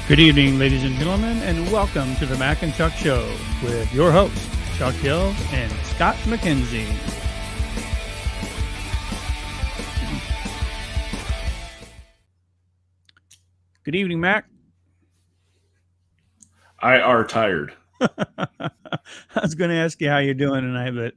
Good evening, ladies and gentlemen, and welcome to the Mac and Chuck Show with your hosts, Chuck Hill and Scott McKenzie. Good evening, Mac. I are tired. I was going to ask you how you're doing tonight, but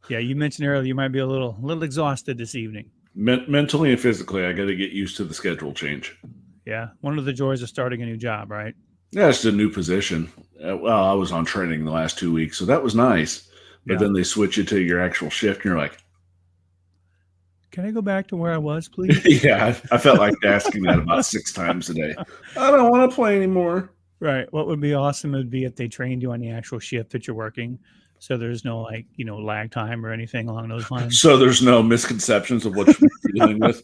yeah, you mentioned earlier you might be a little exhausted this evening. Mentally and physically, I got to get used to the schedule change. Yeah, one of the joys of starting a new job, right? Yeah, it's a new position. Well, I was on training the last 2 weeks, so that was nice. But then they switch you to your actual shift, and you're like, can I go back to where I was, please? Yeah, I felt like asking that about 6 times a day. I don't want to play anymore. Right. What would be awesome would be if they trained you on the actual shift that you're working. So there's no lag time or anything along those lines. So there's no misconceptions of what you're dealing with.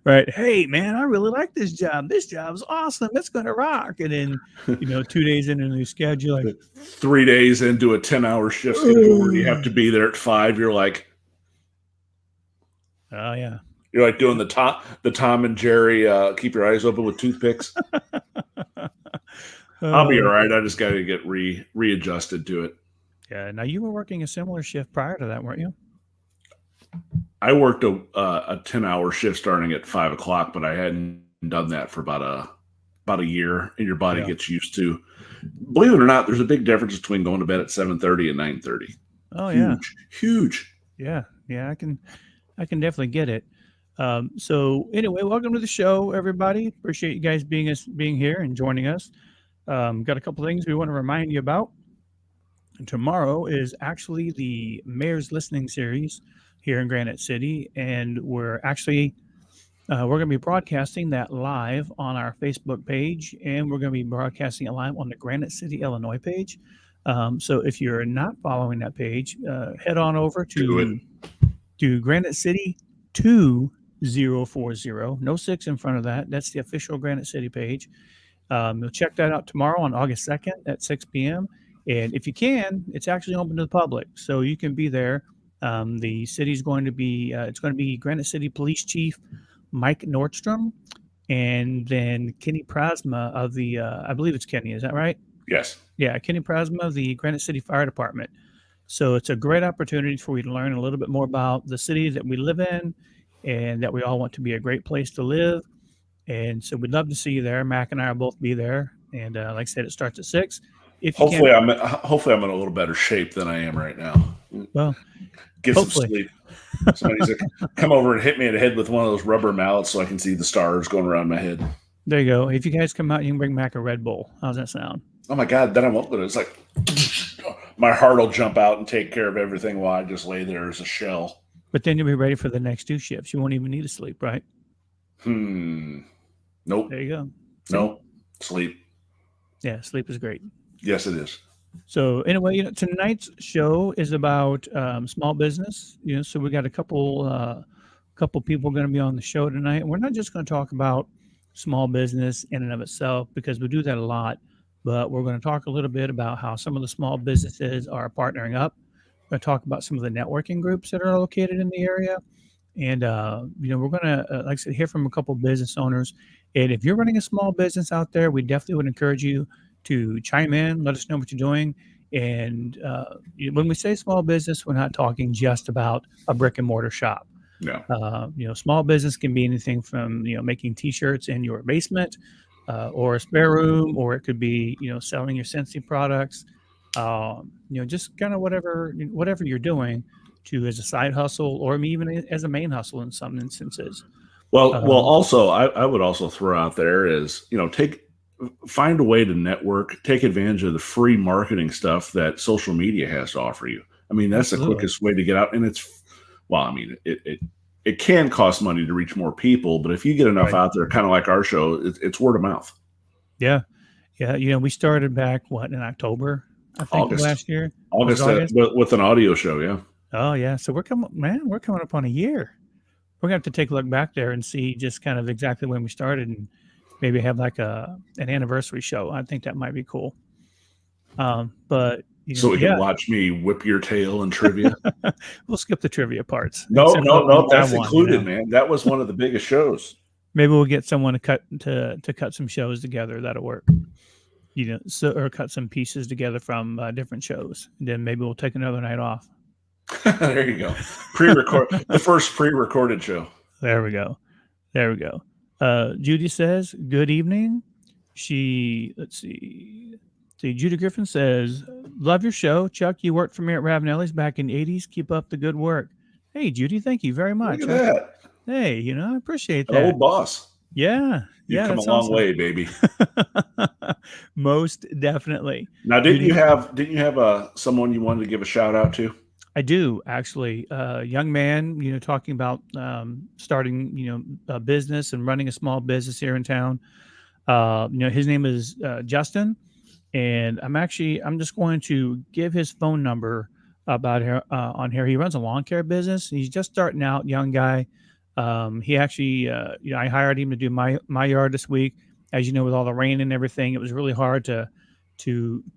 Right. Hey, man, I really like this job. This job's awesome. It's going to rock. And then, 2 days into the new schedule, like 3 days into a 10-hour shift schedule where you have to be there at 5, you're like, oh, yeah. You're like doing the Tom and Jerry keep your eyes open with toothpicks. I'll be all right. I just got to get readjusted to it. Yeah. Now, you were working a similar shift prior to that, weren't you? I worked a 10-hour shift starting at 5 o'clock, but I hadn't done that for about a year, and your body gets used to. Believe it or not, there's a big difference between going to bed at 7:30 and 9:30. Oh, Huge. Yeah. I can definitely get it. So anyway, welcome to the show, everybody. Appreciate you guys being here and joining us. Got a couple things we want to remind you about. Tomorrow is actually the Mayor's Listening Series here in Granite City, and we're going to be broadcasting that live on our Facebook page, and we're going to be broadcasting it live on the Granite City, Illinois page. So if you're not following that page, head on over to Granite City 2040, no 6 in front of that. That's the official Granite City page. You'll check that out tomorrow on August 2nd at 6 p.m. And if you can, it's actually open to the public, so you can be there. The city's going to be it's going to be Granite City Police Chief Mike Nordstrom, and then Kenny Prasma of the I believe it's Kenny. Is that right? Yes. Yeah, Kenny Prasma of the Granite City Fire Department. So it's a great opportunity for you to learn a little bit more about the city that we live in, and that we all want to be a great place to live. And so we'd love to see you there. Mac and I will both be there. And like I said, it starts at 6. Hopefully I'm in a little better shape than I am right now. Well, get some sleep. Somebody's like, come over and hit me in the head with one of those rubber mallets so I can see the stars going around my head. There you go. If you guys come out, you can bring Mac a Red Bull. How's that sound? Oh my God, then I won't. But it's like my heart will jump out and take care of everything while I just lay there as a shell. But then you'll be ready for the next 2 shifts. You won't even need to sleep, right? Nope. There you go. Nope. Sleep. Yeah, sleep is great. Yes, it is. So anyway, tonight's show is about small business. So we got a couple people going to be on the show tonight. And we're not just going to talk about small business in and of itself, because we do that a lot, but we're going to talk a little bit about how some of the small businesses are partnering up. We're going to talk about some of the networking groups that are located in the area. And, we're going to, like I said, hear from a couple business owners. And if you're running a small business out there, we definitely would encourage you to chime in, let us know what you're doing. And when we say small business, we're not talking just about a brick and mortar shop. No. Small business can be anything from, making T-shirts in your basement or a spare room, or it could be, selling your Scentsy products, just kind of whatever you're doing as a side hustle, or even as a main hustle in some instances. Well, also, I would also throw out there is, find a way to network, take advantage of the free marketing stuff that social media has to offer you. I mean, that's the quickest way to get out. And it can cost money to reach more people, but if you get enough out there, kind of like our show, it's word of mouth. Yeah. Yeah. We started back in October, I think, last year. August. With an audio show. Yeah. Oh yeah. So we're coming up on a year. We're gonna have to take a look back there and see just kind of exactly when we started, and maybe have like an anniversary show. I think that might be cool. But so we can watch me whip your tail in trivia. We'll skip the trivia parts. No, that's included, man. That was one of the biggest shows. Maybe we'll get someone to cut some shows together. That'll work. so or cut some pieces together from different shows. And then maybe we'll take another night off. There you go. Pre-record the first pre-recorded show. There we go. Judy says, good evening. Let's see, Judy Griffin says, love your show. Chuck, you worked for me at Ravenelli's back in the 80s. Keep up the good work. Hey, Judy, thank you very much. Look at that. Hey, I appreciate that. An old boss. Yeah. You've come a long way, baby. Most definitely. Now, didn't you have someone you wanted to give a shout out to? I do, actually. A young man, talking about starting, a business and running a small business here in town. His name is Justin, and I'm just going to give his phone number about here on here. He runs a lawn care business. He's just starting out, young guy. He actually, I hired him to do my yard this week. As you know, with all the rain and everything, it was really hard to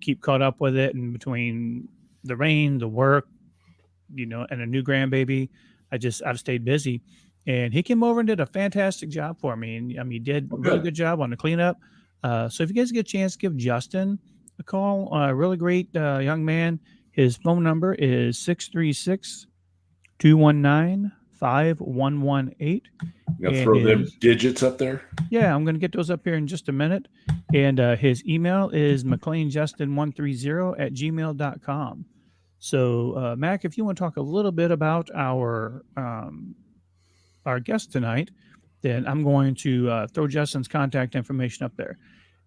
keep caught up with it. And between the rain, the work, and a new grandbaby, I've stayed busy. And he came over and did a fantastic job for me. And he did a really good job on the cleanup. So if you guys get a chance, give Justin a call. Really great young man. His phone number is 636-219-5118. You gotta throw them digits up there. Yeah, I'm going to get those up here in just a minute. And his email is mcleanjustin130@gmail.com. So, Mac, if you want to talk a little bit about our guest tonight, then I'm going to throw Justin's contact information up there.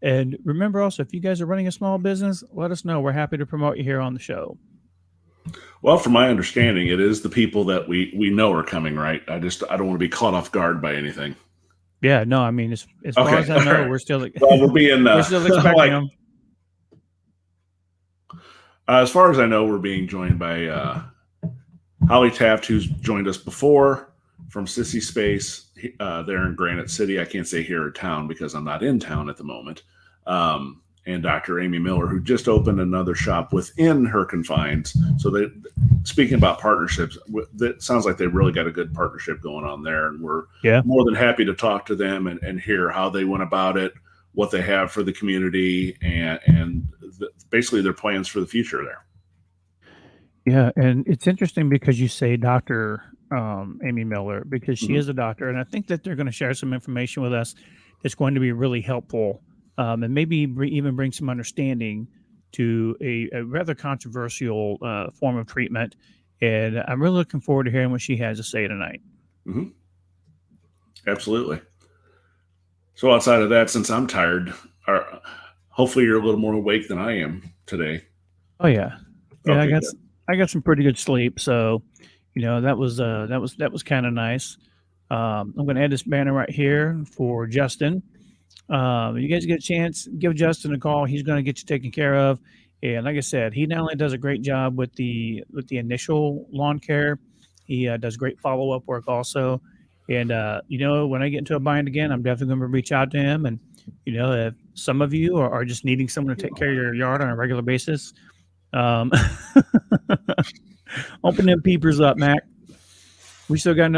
And remember also, if you guys are running a small business, let us know. We're happy to promote you here on the show. Well, from my understanding, it is the people that we know are coming, right? I don't want to be caught off guard by anything. Yeah, no, I mean, as far as I know, we're still we're still expecting them. As far as I know, we're being joined by Holly Taft, who's joined us before from Sissy Space there in Granite City. I can't say here in town because I'm not in town at the moment. And Dr. Amy Miller, who just opened another shop within her confines. So speaking about partnerships, that sounds like they've really got a good partnership going on there. And we're more than happy to talk to them and hear how they went about it, what they have for the community, and basically their plans for the future there. Yeah, and it's interesting because you say Dr. Amy Miller, because she is a doctor, and I think that they're going to share some information with us that's going to be really helpful, and maybe even bring some understanding to a rather controversial form of treatment. And I'm really looking forward to hearing what she has to say tonight. Mm-hmm. Absolutely. So outside of that, since I'm tired, hopefully you're a little more awake than I am today. Oh yeah, okay, I got some pretty good sleep, so that was kind of nice. I'm going to add this banner right here for Justin. You guys get a chance, give Justin a call. He's going to get you taken care of. And like I said, he not only does a great job with the initial lawn care, he does great follow-up work also. And, when I get into a bind again, I'm definitely going to reach out to him. And, if some of you are just needing someone to take care of your yard on a regular basis, open them peepers up, Mac. We still got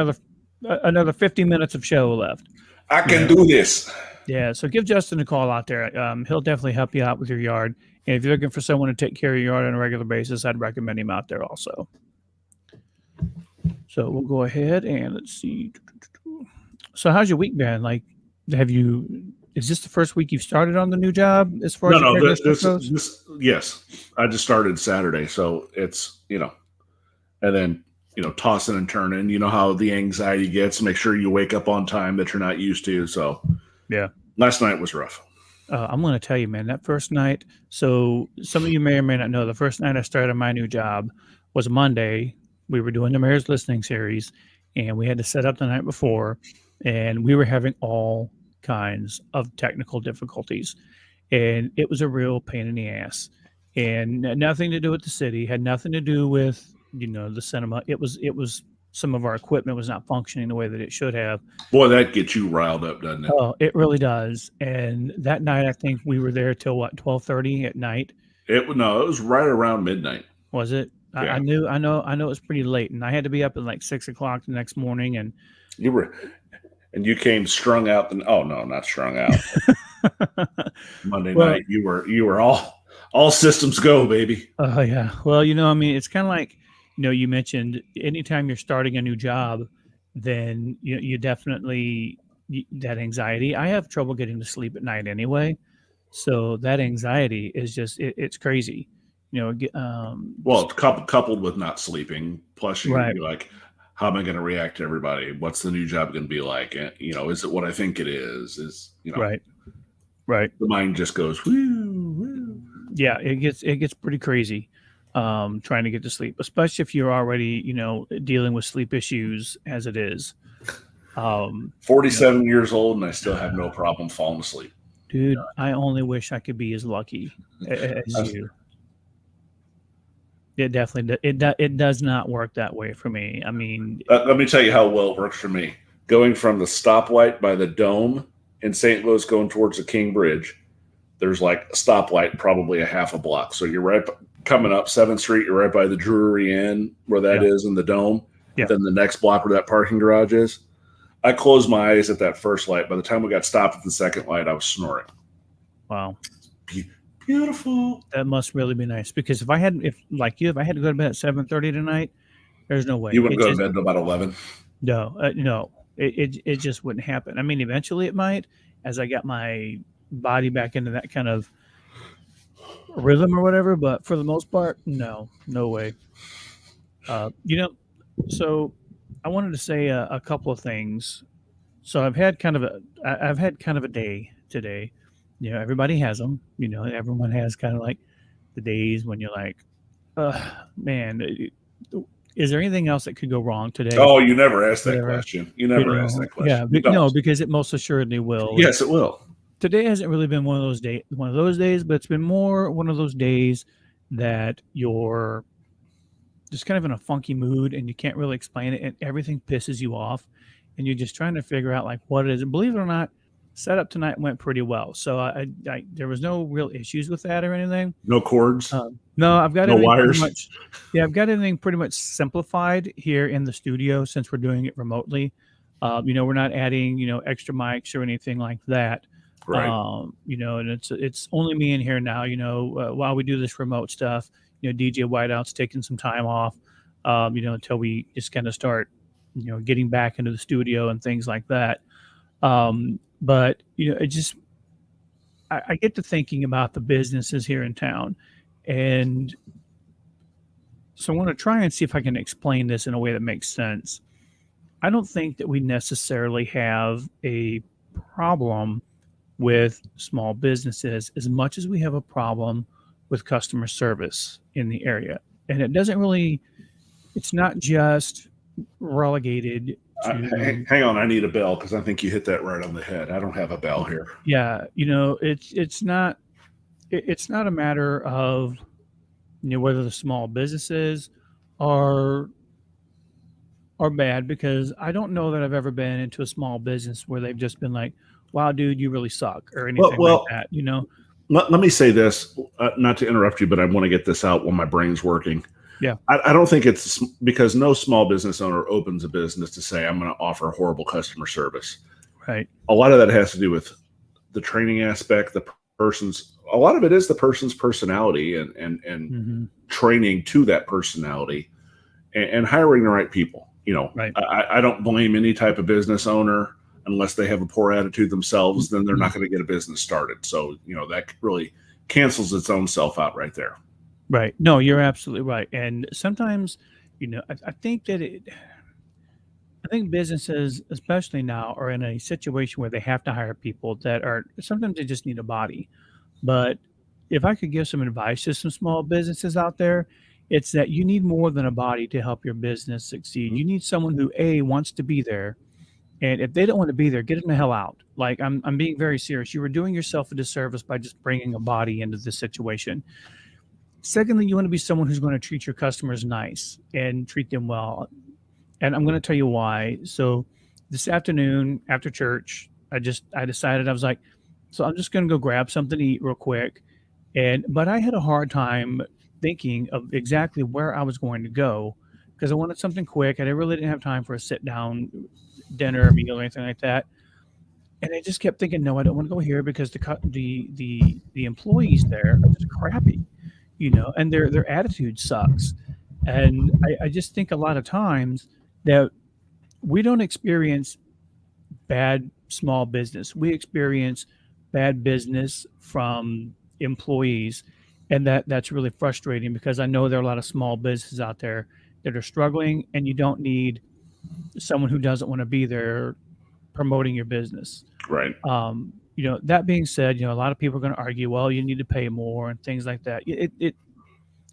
another 50 minutes of show left. I can do this. Yeah, so give Justin a call out there. He'll definitely help you out with your yard. And if you're looking for someone to take care of your yard on a regular basis, I'd recommend him out there also. So we'll go ahead and let's see. So how's your week been? Like, is this the first week you've started on the new job as far as this yes. I just started Saturday, so it's, and then, tossing and turning, how the anxiety gets, make sure you wake up on time that you're not used to. So yeah, last night was rough. I'm going to tell you, man, that first night. So some of you may or may not know, the first night I started my new job was Monday. We were doing the Mayor's Listening Series, and we had to set up the night before, and we were having all kinds of technical difficulties, and it was a real pain in the ass, and nothing to do with the city, had nothing to do with, the cinema. It was some of our equipment was not functioning the way that it should have. Boy, that gets you riled up, doesn't it? Oh, it really does. And that night, I think we were there till 12:30 at night. It was right around midnight. Was it? Yeah. I know it was pretty late, and I had to be up at like 6 o'clock the next morning. And you were and you came strung out. Oh no, not strung out. Monday Well, night, you were all systems go, baby. oh yeah. Well, I mean, it's kind of like, you mentioned anytime you're starting a new job, then you definitely that anxiety. I have trouble getting to sleep at night anyway, so that anxiety is just it's crazy. Well, coupled with not sleeping, plus Right, you're like, how am I going to react to everybody? What's the new job going to be like? And, is it what I think it is? right, right. The mind just goes, woo, woo. Yeah, it gets pretty crazy, trying to get to sleep, especially if you're already dealing with sleep issues as it is. 47 years old, and I still have no problem falling asleep. Dude, I only wish I could be as lucky as you. It definitely it does not work that way for me. I mean, let me tell you how well it works for me. Going from the stoplight by the Dome in St. Louis going towards the King Bridge, there's like a stoplight probably a half a block. So you're right coming up 7th Street, you're right by the Drury Inn where that is in the Dome. Yeah. Then the next block where that parking garage is. I closed my eyes at that first light. By the time we got stopped at the second light, I was snoring. Wow. Beautiful. That must really be nice, because if I had to go to bed at 7:30 tonight, there's no way. You wouldn't go to bed until about 11? No, no. It just wouldn't happen. I mean, eventually it might, as I got my body back into that kind of rhythm or whatever, but for the most part, no way. So I wanted to say a couple of things. So I've had kind of a day today. Everybody has them. Everyone has kind of like the days when you're like, man, is there anything else that could go wrong today? Oh, you never asked that question. You never asked that question. Yeah, no, because it most assuredly will. Yes, it will. Today hasn't really been one of those days, but it's been more one of those days that you're just kind of in a funky mood and you can't really explain it, and everything pisses you off, and you're just trying to figure out like what it is. And believe it or not, setup tonight went pretty well. So I there was no real issues with that or anything. No cords. No, I've got no wires. I've got everything pretty much simplified here in the studio since we're doing it remotely. We're not adding extra mics or anything like that. Right. And it's only me in here now. While we do this remote stuff, DJ Whiteout's taking some time off. Until we just kind of start, getting back into the studio and things like that. But it just I get to thinking about the businesses here in town, and so I want to try and see if I can explain this in a way that makes sense. I don't think that we necessarily have a problem with small businesses as much as we have a problem with customer service in the area. And it's not just relegated to, hang on, I need a bell because I think you hit that right on the head. I don't have a bell here. Yeah, it's not a matter of whether the small businesses are bad, because I don't know that I've ever been into a small business where they've just been like, wow, dude, you really suck, or anything like that, Let me say this, not to interrupt you, but I want to get this out while my brain's working. Yeah. I don't think it's because no small business owner opens a business to say, I'm going to offer horrible customer service. Right. A lot of that has to do with the training aspect, a lot of it is the person's personality and Mm-hmm. training to that personality and hiring the right people. Right. I don't blame any type of business owner unless they have a poor attitude themselves, then they're not going to get a business started. So, that really cancels its own self out right there. Right. No, you're absolutely right. And sometimes, I think businesses, especially now, are in a situation where they have to hire people sometimes they just need a body. But if I could give some advice to some small businesses out there, it's that you need more than a body to help your business succeed. You need someone who wants to be there. And if they don't want to be there, get them the hell out. Like, I'm being very serious. You were doing yourself a disservice by just bringing a body into this situation. Secondly, you want to be someone who's going to treat your customers nice and treat them well. And I'm going to tell you why. So this afternoon after church, I decided, I was like, so I'm just going to go grab something to eat real quick. But I had a hard time thinking of exactly where I was going to go because I wanted something quick. I really didn't have time for a sit down dinner, meal, or anything like that. And I just kept thinking, no, I don't want to go here because the employees there are just crappy, and their attitude sucks. And I just think a lot of times that we don't experience bad small business. We experience bad business from employees, and that's really frustrating because I know there are a lot of small businesses out there that are struggling, and you don't need someone who doesn't want to be there promoting your business. Right. That being said, a lot of people are going to argue, well, you need to pay more and things like that.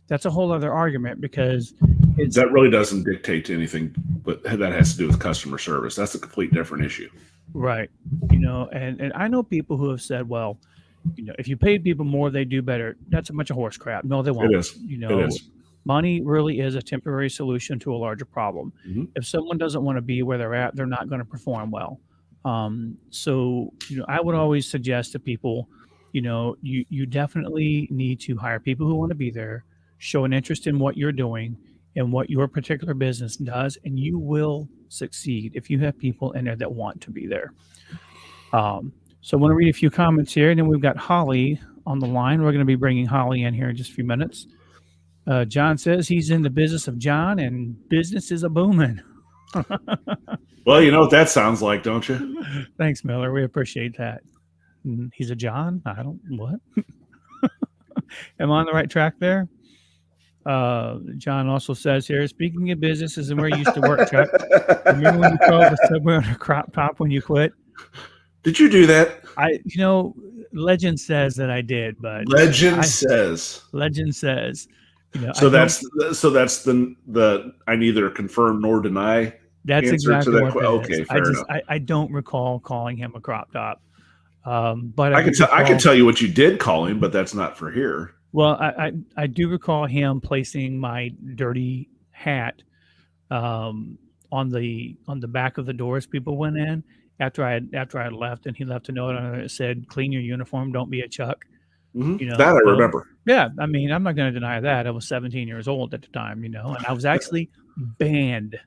That's a whole other argument because that really doesn't dictate to anything, but that has to do with customer service. That's a complete different issue. Right. And I know people who have said, well, if you paid people more, they do better. That's a bunch of horse crap. No, they won't. It is. It is. Money really is a temporary solution to a larger problem. Mm-hmm. If someone doesn't want to be where they're at, they're not going to perform well. So I would always suggest to people, you definitely need to hire people who want to be there, show an interest in what you're doing and what your particular business does, and you will succeed if you have people in there that want to be there. So I want to read a few comments here, and then we've got Holly on the line. We're going to be bringing Holly in here in just a few minutes. John says he's in the business of John, and business is a booming. Well, you know what that sounds like, don't you? Thanks, Miller. We appreciate that. He's a John? What? Am I on the right track there? John also says here, speaking of businesses and where you used to work, Chuck, remember when you called the subway on a crop top when you quit? Did you do that? Legend says that I did, but Legend says. So that's the I neither confirm nor deny. That's exactly what that okay, is. fair enough. I don't recall calling him a crop top. But I can tell you what you did call him, but that's not for here. Well, I do recall him placing my dirty hat on the back of the doors people went in after I had left, and he left a note on it that said, "Clean your uniform, don't be a Chuck." Mm-hmm. That I remember. Yeah, I mean, I'm not going to deny that. I was 17 years old at the time, and I was actually banned.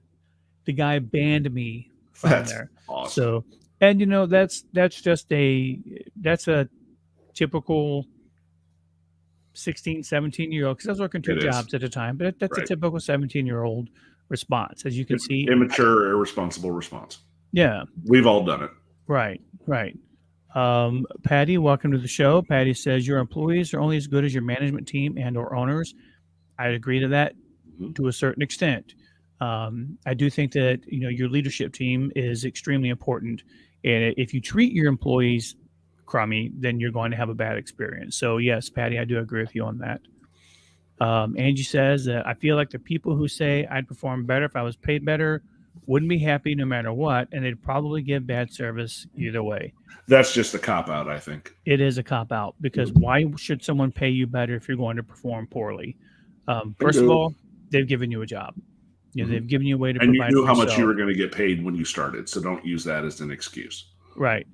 The guy banned me from there. Awesome. So, and that's a typical 16, 17-year-old, because I was working two jobs at a time, but that's a typical 17-year-old response, as you can see. Immature, irresponsible response. Yeah. We've all done it. Right. Patty, welcome to the show. Patty says your employees are only as good as your management team and or owners. I'd agree to that to a certain extent. I do think that your leadership team is extremely important, and if you treat your employees crummy, then you're going to have a bad experience. So yes, Patty, I do agree with you on that. Angie says that I feel like the people who say I'd perform better if I was paid better wouldn't be happy no matter what, and they'd probably give bad service either way. That's just a cop-out, I think. It is a cop-out, because why should someone pay you better if you're going to perform poorly? First of all, they've given you a job. They've given you a way to provide. And you knew how much you were going to get paid when you started, so don't use that as an excuse. Right.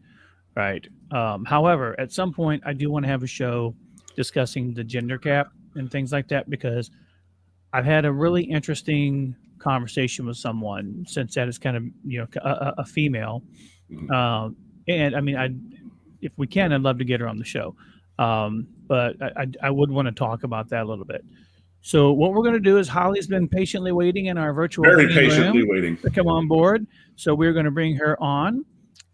However, at some point, I do want to have a show discussing the gender gap and things like that, because I've had a really interesting conversation with someone since that is kind of a female, and I mean, if we can, I'd love to get her on the show, but I would want to talk about that a little bit. So what we're going to do is Holly's been patiently waiting in our virtual waiting to come on board, so we're going to bring her on.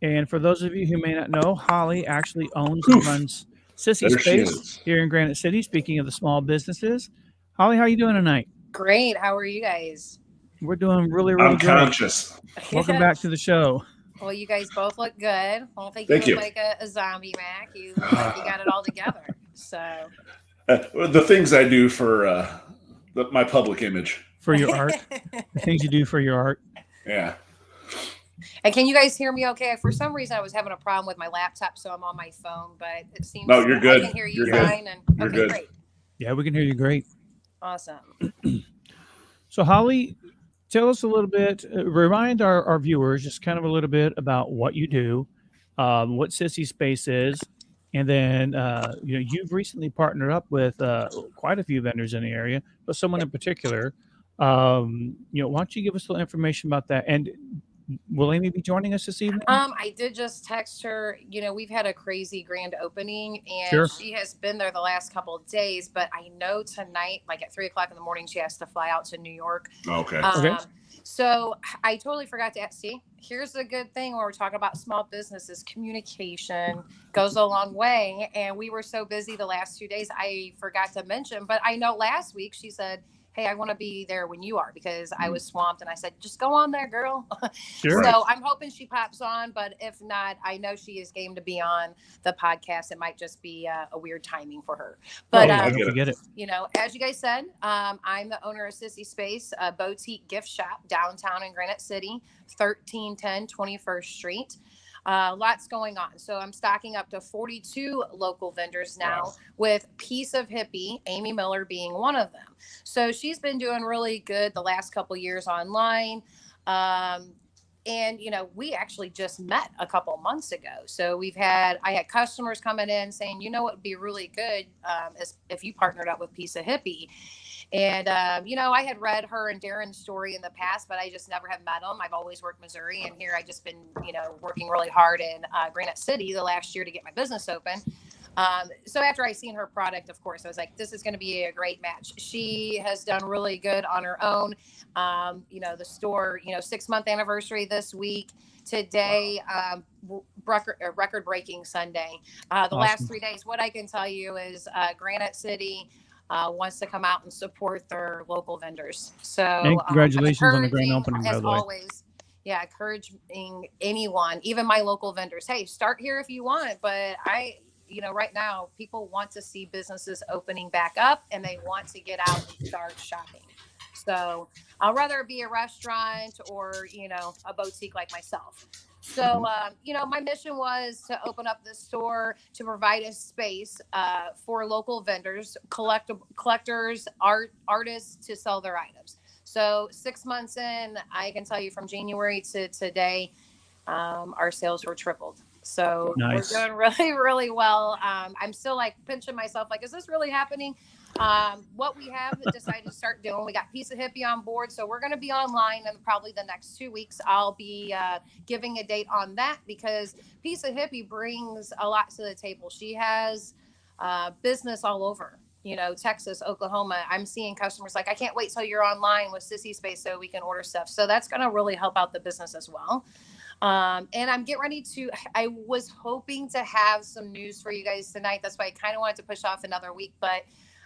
And for those of you who may not know, Holly actually owns and runs Sissy Space here in Granite City. Speaking of the small businesses, Holly, how are you doing tonight? Great. How are you guys? We're doing really, really good. Unconscious. Welcome back to the show. Well, you guys both look good. I don't think you look like a zombie, Mac. You got it all together. So the things I do for my public image. For your art. The things you do for your art. Yeah. And can you guys hear me okay? For some reason, I was having a problem with my laptop, so I'm on my phone, but it seems you're good. I can hear you you're fine. Good. And you're okay, good. Great. Yeah, we can hear you great. Awesome. So, Holly, tell us a little bit, remind our viewers just kind of a little bit about what you do, what Sissy Space is, and then you've recently partnered up with quite a few vendors in the area, but someone in particular. Why don't you give us a little information about that? And will Amy be joining us this evening? I did just text her. We've had a crazy grand opening, and Sure. she has been there the last couple of days. But I know tonight, like at 3:00 in the morning, she has to fly out to New York. Okay. Okay. So I totally forgot to ask. See, here's the good thing when we're talking about small businesses: communication goes a long way. And we were so busy the last 2 days, I forgot to mention. But I know last week she said, "Hey, I want to be there when you are," because I was swamped, and I said, "Just go on there, girl." Sure. So I'm hoping she pops on, but if not, I know she is game to be on the podcast. It might just be a weird timing for her. But I don't forget it. as you guys said, I'm the owner of Sissy Space, a boutique gift shop downtown in Granite City, 1310 21st Street. Lots going on. So I'm stocking up to 42 local vendors now, with Piece of Hippie, Amy Miller being one of them. So she's been doing really good the last couple years online. And we actually just met a couple months ago. So I had customers coming in saying, what would be really good is if you partnered up with Piece of Hippie. And, I had read her and Darren's story in the past, but I just never have met them. I've always worked Missouri, and here I just been, working really hard in Granite City the last year to get my business open. So after I seen her product, of course, I was like, this is going to be a great match. She has done really good on her own. The store, 6-month anniversary this week. Today, record-breaking Sunday. The last 3 days, what I can tell you is Granite City wants to come out and support their local vendors. So and congratulations on the grand opening, by as the way. always. Yeah, encouraging anyone, even my local vendors. Hey, start here if you want, but right now people want to see businesses opening back up, and they want to get out and start shopping. So I'll rather be a restaurant or, a boutique like myself. So, my mission was to open up this store to provide a space for local vendors, collectors, artists to sell their items. So 6 months in, I can tell you from January to today, our sales were tripled. So nice. We're doing really, really well. I'm still like pinching myself, like, is this really happening? What we have decided to start doing, we got Piece of Hippie on board. So we're going to be online in probably the next 2 weeks. I'll be giving a date on that, because Piece of Hippie brings a lot to the table. She has business all over, Texas, Oklahoma. I'm seeing customers like, I can't wait till you're online with Sissy Space so we can order stuff. So that's going to really help out the business as well. And I'm getting ready I was hoping to have some news for you guys tonight. That's why I kind of wanted to push off another week, but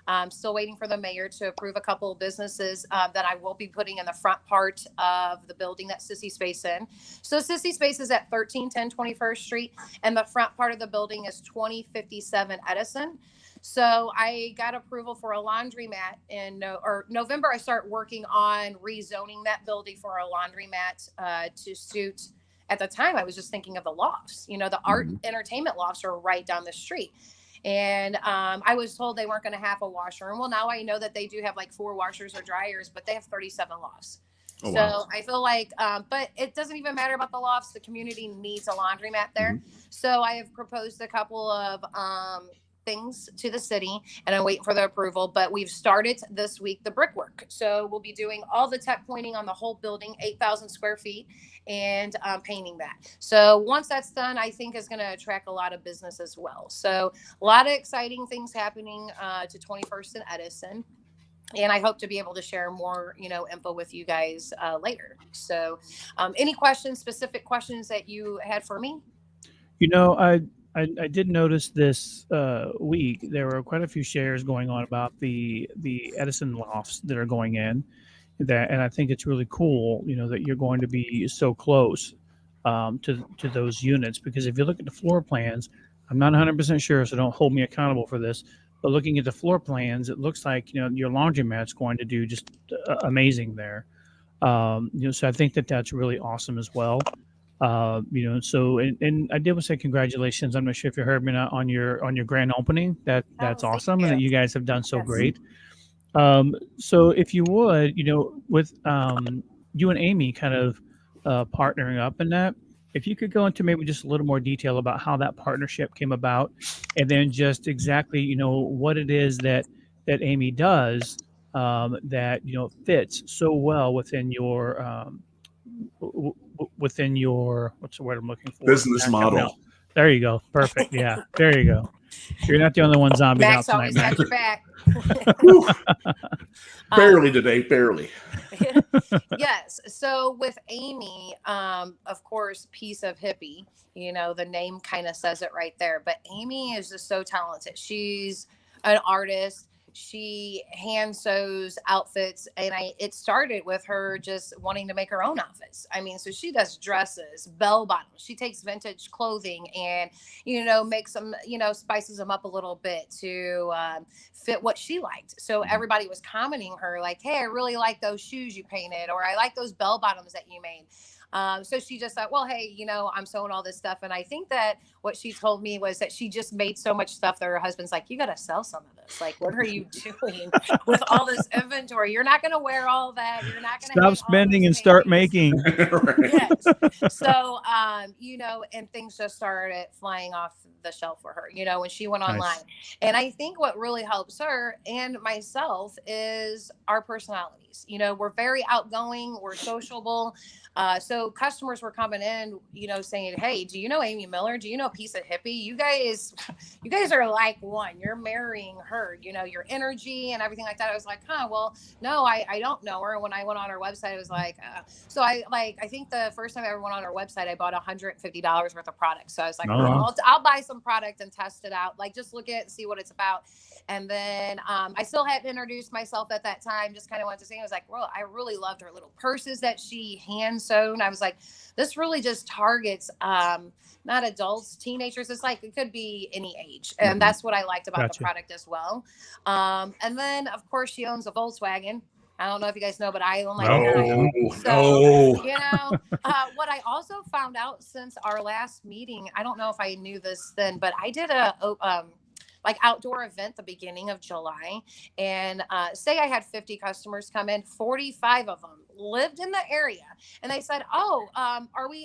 I'm still waiting for the mayor to approve a couple of businesses that I will be putting in the front part of the building that Sissy Space in. So Sissy Space is at 1310 21st Street, and the front part of the building is 2057 Edison. So I got approval for a laundromat in November. I start working on rezoning that building for a laundromat to suit. At the time, I was just thinking of the lofts. The art entertainment lofts are right down the street. And I was told they weren't going to have a washroom. Well, now I know that they do have like 4 washers or dryers, but they have 37 lofts. Oh, so wow. I feel like, but it doesn't even matter about the lofts. The community needs a laundromat there. So I have proposed a couple of things to the city, and I'm waiting for the approval, but we've started this week the brickwork. So we'll be doing all the tech pointing on the whole building, 8,000 square feet, and painting that. So once that's done, I think is going to attract a lot of business as well. So a lot of exciting things happening to 21st and Edison. And I hope to be able to share more, info with you guys later. So any specific questions that you had for me? I did notice this week there were quite a few shares going on about the Edison lofts that are going in, and I think it's really cool, that you're going to be so close to those units, because if you look at the floor plans, I'm not 100% sure, so don't hold me accountable for this, but looking at the floor plans, it looks like your laundromat's going to do just amazing there. So I think that's really awesome as well. So and I did want to say congratulations. I'm not sure if you heard me on your grand opening. That's awesome, and that you guys have done so great. So if you would, with you and Amy kind of partnering up in that, if you could go into maybe just a little more detail about how that partnership came about, and then just exactly what it is that Amy does that fits so well within your within your, what's the word I'm looking for? Business Not coming model. out. There you go. Perfect. Yeah. There you go. You're not the only one zombie out Max tonight, always man. got your back. Whew. Barely today, barely. Yes. So with Amy, of course, Piece of Hippie, the name kind of says it right there. But Amy is just so talented. She's an artist. She hand sews outfits, and it started with her just wanting to make her own outfits. I mean, so she does dresses, bell bottoms. She takes vintage clothing and makes them, spices them up a little bit to fit what she liked. So everybody was commenting her like, "Hey, I really like those shoes you painted," or "I like those bell bottoms that you made." So she just thought, well, hey, I'm sewing all this stuff. And I think that what she told me was that she just made so much stuff that her husband's like, you got to sell some of this. Like, what are you doing with all this inventory? You're not going to wear all that. You're not going to Stop spending and start making. Yes. So, and things just started flying off the shelf for her, when she went online. Nice. And I think what really helps her and myself is our personalities. We're very outgoing. We're sociable. So customers were coming in, saying, "Hey, do you know Amy Miller? Do you know Piece of Hippie? You guys are like one. You're marrying her. Your energy and everything like that." I was like, "Huh? Well, no, I don't know her." When I went on her website, I was like, so I think the first time I ever went on her website, I bought $150 worth of products. So I was like, I'll buy some product and test it out. Like, just look at it and see what it's about. And then I still hadn't introduced myself at that time. Just kind of wanted to say, I was like, well, I really loved her little purses that she hand sewn. I was like, this really just targets not adults, teenagers. It's like it could be any age, and that's what I liked about the product as well. And then of course she owns a Volkswagen. I don't know if you guys know, but I own like what I also found out since our last meeting, I don't know if I knew this then, but I did a outdoor event the beginning of July, and say I had 50 customers come in, 45 of them lived in the area, and they said, "Oh,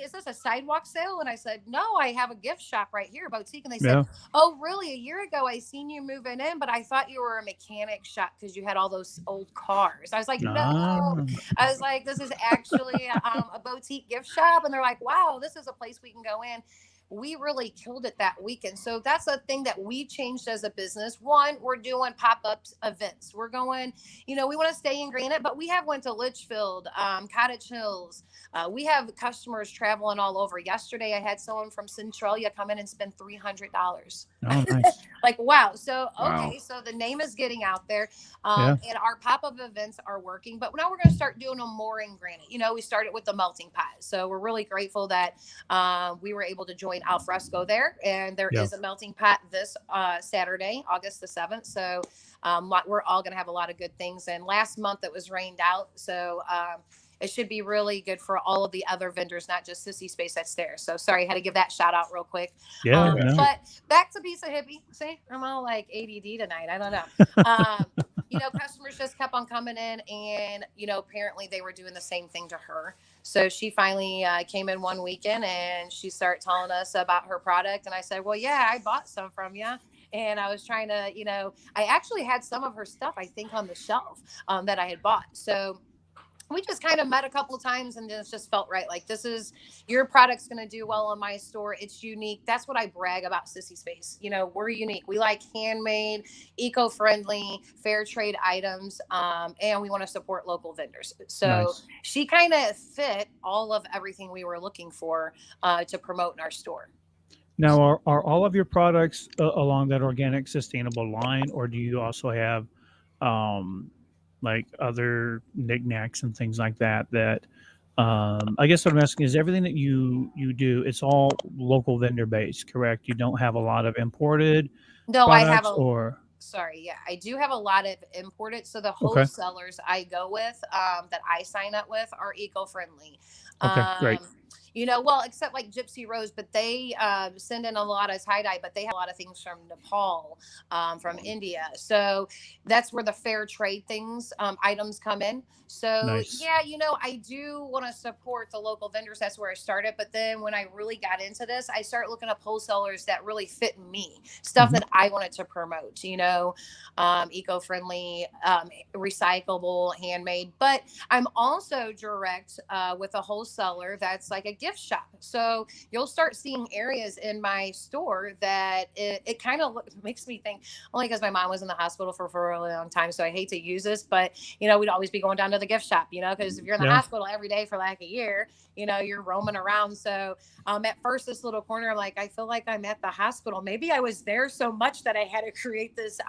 is this a sidewalk sale?" And I said, "No, I have a gift shop right here, a boutique." And they said, "Oh, really? A year ago I seen you moving in, but I thought you were a mechanic shop because you had all those old cars." I was like, "No." I was like, "This is actually a boutique gift shop." And they're like, "Wow, this is a place we can go in." We really killed it that weekend. So that's a thing that we changed as a business. One, we're doing pop-up events. We're going, we want to stay in Granite, but we have went to Litchfield, Cottage Hills. We have customers traveling all over. Yesterday, I had someone from Centralia come in and spend $300. Oh, nice. Like, wow. So, okay. So the name is getting out there, and our pop-up events are working, but now we're going to start doing them more in Granite. We started with the melting pot. So we're really grateful that we were able to join Alfresco there, and there is a melting pot this Saturday, August the 7th. So we're all going to have a lot of good things. And last month it was rained out, so it should be really good for all of the other vendors, not just Sissy Space that's there. So sorry, I had to give that shout out real quick. But back to Piece of Hippie. See, I'm all like ADD tonight. I don't know. Customers just kept on coming in, and apparently they were doing the same thing to her. So she finally came in one weekend, and she started telling us about her product. And I said, well, yeah, I bought some from you. And I was trying to, I actually had some of her stuff, I think, on the shelf that I had bought. So we just kind of met a couple of times, and it just felt right. Like, your product's going to do well in my store. It's unique. That's what I brag about Sissy Space. We're unique. We like handmade, eco-friendly, fair trade items. And we want to support local vendors. So she kind of fit all of everything we were looking for to promote in our store. Now, are all of your products along that organic, sustainable line, or do you also have like other knickknacks and things like that? I guess what I'm asking is, everything that you do, it's all local vendor based, correct? You don't have a lot of imported products, I do have a lot of imported. So the wholesalers I go with, that I sign up with, are eco-friendly. Okay, great. Except like Gypsy Rose, but they send in a lot of tie-dye, but they have a lot of things from Nepal, from India. So that's where the fair trade items come in. So I do want to support the local vendors. That's where I started. But then when I really got into this, I started looking up wholesalers that really fit me, stuff that I wanted to promote, eco-friendly, recyclable, handmade. But I'm also direct with a wholesaler that's like like a gift shop. So you'll start seeing areas in my store that it kind of makes me think, only because my mom was in the hospital for a really long time. So I hate to use this, but we'd always be going down to the gift shop, because if you're in the hospital every day for like a year, you're roaming around. So at first, this little corner, I feel like I'm at the hospital. Maybe I was there so much that I had to create this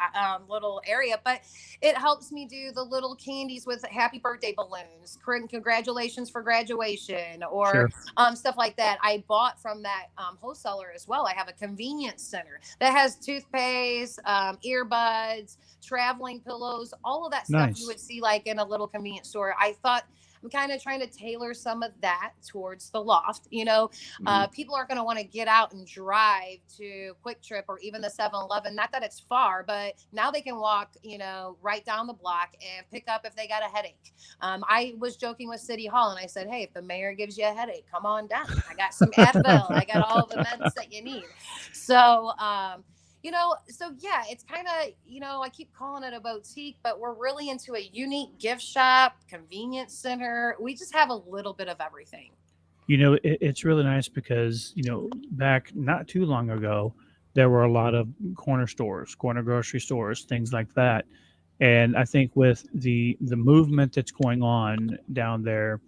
little area, but it helps me do the little candies with happy birthday balloons, congratulations for graduation, or stuff like that. I bought from that wholesaler as well. I have a convenience center that has toothpaste, earbuds, traveling pillows, all of that stuff you would see like in a little convenience store. I thought, I'm kind of trying to tailor some of that towards the loft. People aren't going to want to get out and drive to Quick Trip or even the 7-Eleven. Not that it's far, but now they can walk, right down the block and pick up if they got a headache. I was joking with City Hall and I said, hey, if the mayor gives you a headache, come on down. I got some Advil. I got all the meds that you need. So, so yeah, it's kind of, I keep calling it a boutique, but we're really into a unique gift shop, convenience center. We just have a little bit of everything. It's really nice because, back not too long ago, there were a lot of corner stores, corner grocery stores, things like that. And I think with the movement that's going on down there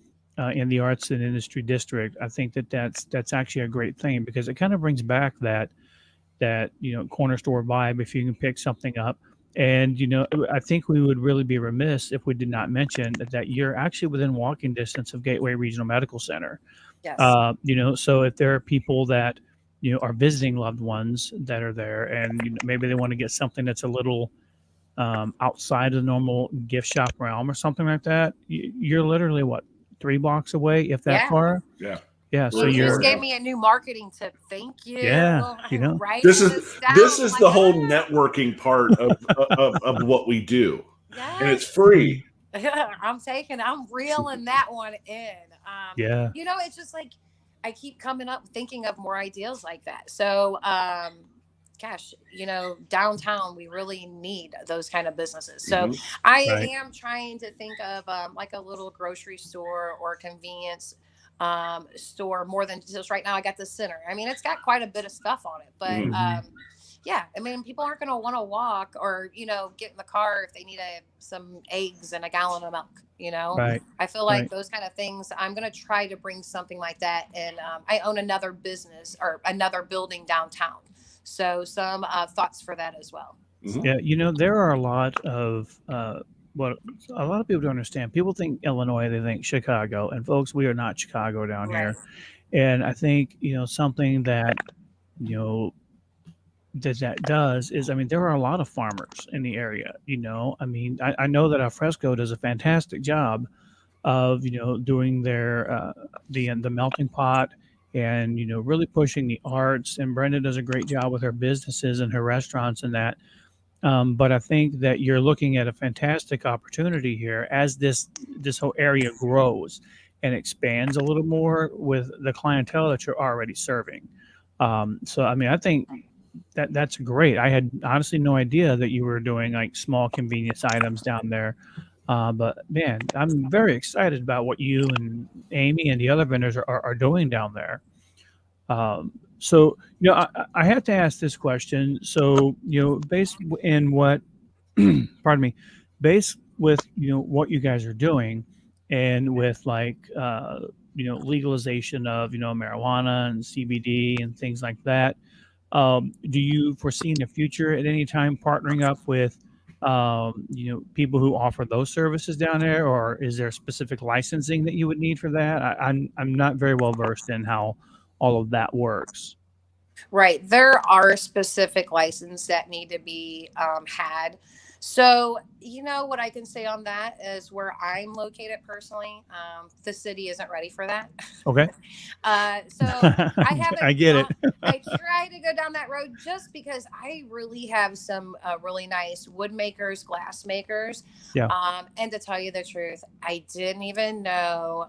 in the arts and industry district, I think that's actually a great thing because it kind of brings back that corner store vibe if you can pick something up. And I think we would really be remiss if we did not mention that you're actually within walking distance of Gateway Regional Medical Center. Yes. So if there are people that are visiting loved ones that are there and maybe they want to get something that's a little outside of the normal gift shop realm or something like that, you're literally 3 blocks away, if that far. Yeah, so you you just gave me a new marketing tip. Thank you. Yeah, this is the whole networking part of what we do, and it's free. I'm reeling that one in. It's just like I keep coming up thinking of more ideas like that. So, downtown we really need those kind of businesses. So I am trying to think of like a little grocery store or convenience store more than just right now. I got the center. I mean, it's got quite a bit of stuff on it, but people aren't going to want to walk or get in the car if they need some eggs and a gallon of milk. I feel like those kind of things. I'm going to try to bring something like that, and I own another business or another building downtown, so some thoughts for that as well. Yeah, there are a lot of what a lot of people don't understand. People think Illinois, they think Chicago, and folks, we are not Chicago down here. And I think something that that does is, there are a lot of farmers in the area. I know that Alfresco does a fantastic job of doing their the melting pot and really pushing the arts. And Brenda does a great job with her businesses and her restaurants and that. But I think that you're looking at a fantastic opportunity here as this whole area grows and expands a little more with the clientele that you're already serving. So, I think that's great. I had honestly no idea that you were doing like small convenience items down there. But man, I'm very excited about what you and Amy and the other vendors are doing down there. So, I have to ask this question. So, based in what, pardon me, based with, what you guys are doing and with like, legalization of, marijuana and CBD and things like that, do you foresee in the future at any time partnering up with, people who offer those services down there, or is there specific licensing that you would need for that? I'm not very well versed in how all of that works. Right. There are specific licenses that need to be had. So, what I can say on that is where I'm located personally, the city isn't ready for that. Okay. So I haven't. I get it. I try to go down that road just because I really have some really nice wood makers, glass makers. Yeah. And to tell you the truth, I didn't even know.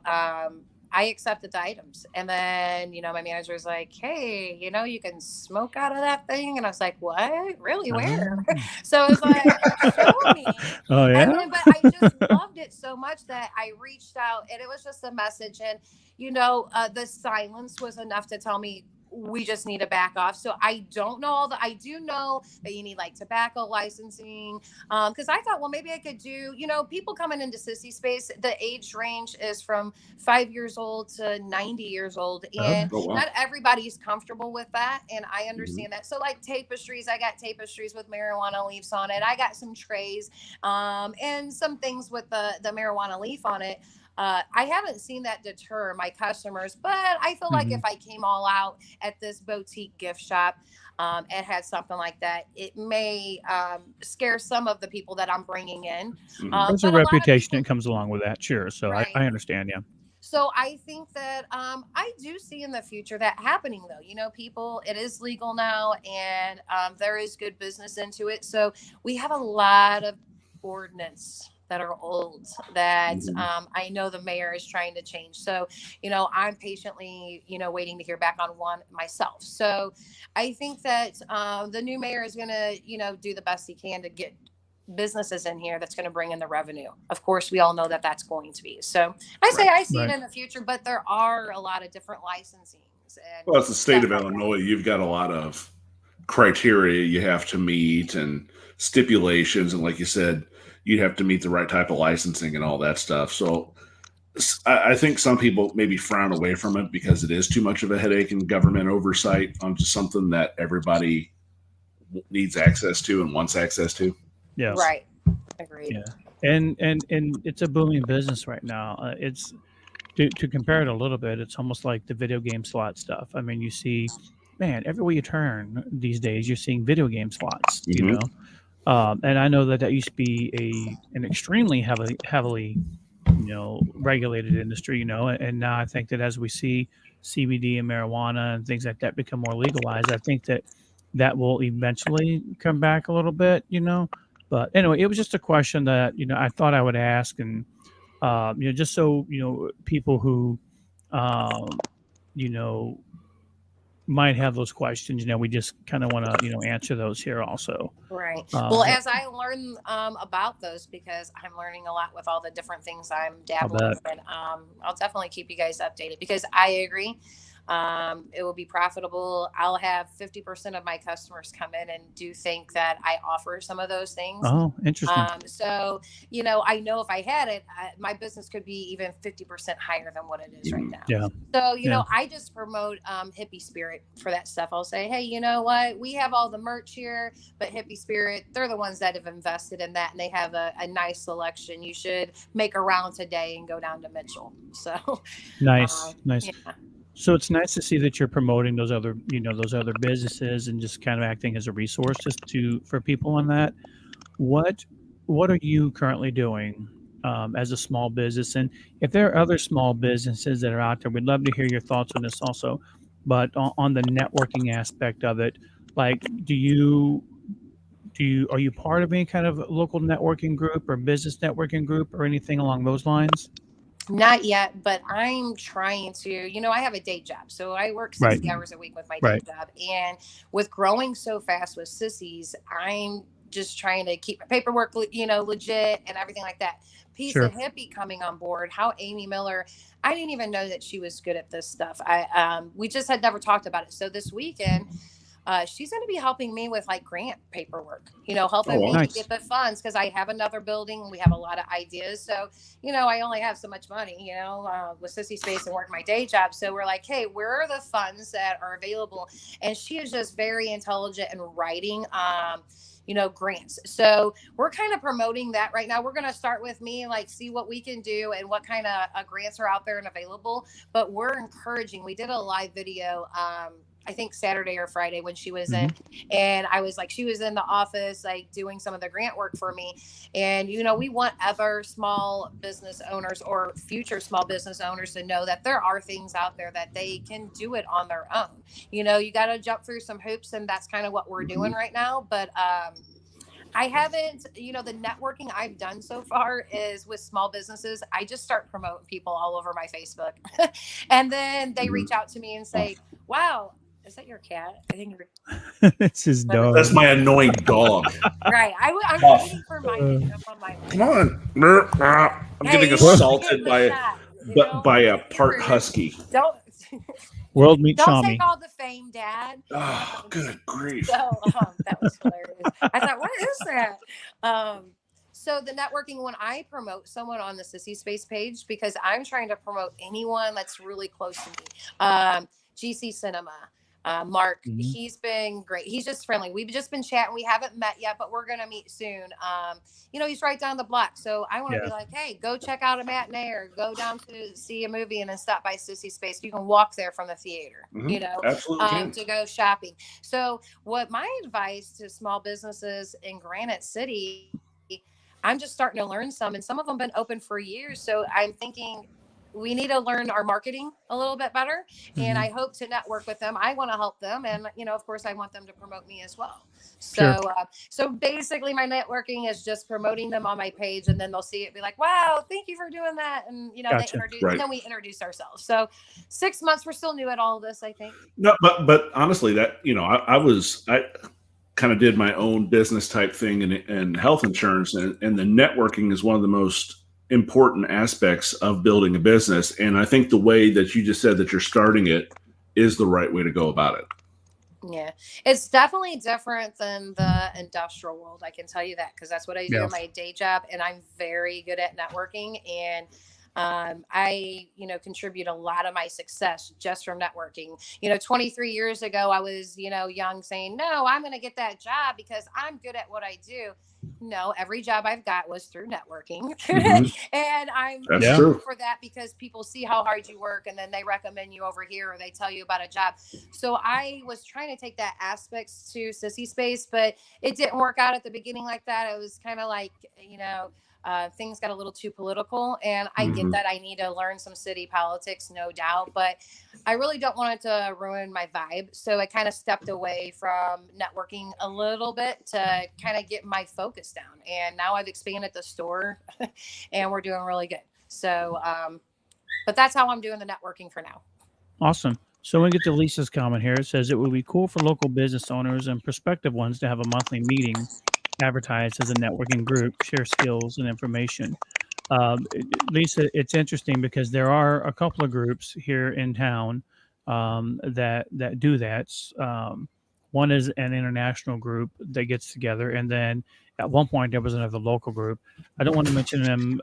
I accepted the items. And then, my manager was like, hey, you can smoke out of that thing. And I was like, what? Really? Where? So it was like, show me. Oh, yeah. But I just loved it so so much that I reached out, and it was just a message. And, the silence was enough to tell me we just need to back off. So I don't know I do know that you need like tobacco licensing. Cause I thought, well, maybe I could do, people coming into sissy space, the age range is from 5 years old to 90 years old. And Oh, wow. not everybody's comfortable with that. And I understand that. So like tapestries, I got tapestries with marijuana leaves on it. I got some trays, and some things with the marijuana leaf on it. I haven't seen that deter my customers, but I feel like if I came all out at this boutique gift shop and had something like that, it may scare some of the people that I'm bringing in. There's a but lot of reputation people- that comes along with that, sure. So Right. I understand, yeah. So I think that I do see in the future that happening, though. People, it is legal now, and there is good business into it. So we have a lot of ordinance that are old that I know the mayor is trying to change. So, I'm patiently, waiting to hear back on one myself. So I think that the new mayor is going to, do the best he can to get businesses in here that's going to bring in the revenue. Of course, we all know that that's going to be. So I say I see it in the future, but there are a lot of different licensings. And Well, it's the state of stuff like that. Illinois. You've got a lot of criteria you have to meet and stipulations. And like you said, you have to meet the right type of licensing and all that stuff. So I think some people maybe frown away from it because it is too much of a headache and government oversight on just something that everybody needs access to and wants access to. Yes. Right. Agreed. Yeah. And it's a booming business right now. It's to compare it a little bit, it's almost like the video game slot stuff. I mean, you see, man, everywhere you turn these days, you're seeing video game slots, and I know that used to be an extremely heavily regulated industry, and now I think that as we see CBD and marijuana and things like that become more legalized, I think that will eventually come back a little bit, But anyway, it was just a question that I thought I would ask, and just so people who might have those questions, we just kind of want to answer those here also. Right. Well, as I learn about those, because I'm learning a lot with all the different things I'm dabbling in, I'll definitely keep you guys updated, because I agree. It will be profitable. I'll have 50% of my customers come in and do think that I offer some of those things. Oh, interesting. So, I know if I had it, my business could be even 50% higher than what it is right now. Yeah. So, I just promote Hippie Spirit for that stuff. I'll say, hey, you know what? We have all the merch here, but Hippie Spirit, they're the ones that have invested in that, and they have a nice selection. You should make a round today and go down to Mitchell. So nice. Yeah. So it's nice to see that you're promoting those other businesses and just kind of acting as a resource for people on that. What are you currently doing as a small business? And if there are other small businesses that are out there, we'd love to hear your thoughts on this also. But on the networking aspect of it, like, are you part of any kind of local networking group or business networking group or anything along those lines? Not yet, but I'm trying to, I have a day job. So I work 60 hours a week with my day job. And with growing so fast with Sissies, I'm just trying to keep my paperwork, legit and everything like that. Piece of Hippie coming on board, how Amy Miller, I didn't even know that she was good at this stuff. We just had never talked about it. So this weekend, she's going to be helping me with like grant paperwork, helping me to get the funds, because I have another building. We have a lot of ideas. So, I only have so much money, with Sissy Space and work my day job. So we're like, hey, where are the funds that are available? And she is just very intelligent in writing, grants. So we're kind of promoting that right now. We're going to start with me, like, see what we can do and what kind of grants are out there and available. But we're encouraging. We did a live video, I think Saturday or Friday, when she was in, and I was like, she was in the office, like doing some of the grant work for me. And, we want other small business owners or future small business owners to know that there are things out there that they can do it on their own. You got to jump through some hoops, and that's kind of what we're doing right now. But, I haven't, the networking I've done so far is with small businesses. I just start promoting people all over my Facebook. And then they reach out to me and say, wow, Is that your cat? I think you're It's his dog. That's my annoying dog. right. I'm Oh. waiting for mine to jump on my lap. Come on. I'm getting you assaulted get the by a shot, you know? by a part husky. Don't World meet don't Tommy. take all the fame, Dad. Oh, good grief. So that was hilarious. I thought, what is that? So the networking, when I promote someone on the Sissy Space page, because I'm trying to promote anyone that's really close to me. GC Cinema, Mark, he's been great. He's just friendly. We've just been chatting. We haven't met yet, but we're going to meet soon. He's right down the block. So I want to be like, hey, go check out a matinee or go down to see a movie and then stop by Sissy Space. You can walk there from the theater, Absolutely to go shopping. So what my advice to small businesses in Granite City, I'm just starting to learn some, and some of them have been open for years. So I'm thinking we need to learn our marketing a little bit better. And I hope to network with them. I want to help them. And, of course, I want them to promote me as well. So, so basically my networking is just promoting them on my page, and then they'll see it, be like, wow, thank you for doing that. And, Gotcha. and then we introduce ourselves. So 6 months, we're still new at all of this, I think. No, but honestly, that, I kind of did my own business type thing in health insurance, and the networking is one of the most important aspects of building a business. And I think the way that you just said that you're starting it is the right way to go about it. Yeah, it's definitely different than the industrial world. I can tell you that, because that's what I do in my day job, and I'm very good at networking. And I, contribute a lot of my success just from networking. 23 years ago, I was, young, saying, no, I'm going to get that job because I'm good at what I do. No, every job I've got was through networking. And I'm grateful for that, because people see how hard you work, and then they recommend you over here, or they tell you about a job. So I was trying to take that aspects to Sissy Space, but it didn't work out at the beginning like that. It was kind of like, things got a little too political, and I get that. I need to learn some city politics, no doubt, but I really don't want it to ruin my vibe. So I kind of stepped away from networking a little bit to kind of get my focus down. And now I've expanded the store and we're doing really good. So, but that's how I'm doing the networking for now. Awesome. So we get to Lisa's comment here. It says it would be cool for local business owners and prospective ones to have a monthly meeting advertised as a networking group, share skills and information. Lisa, it's interesting because there are a couple of groups here in town that do that. One is an international group that gets together, and then at one point there was another local group. I don't want to mention them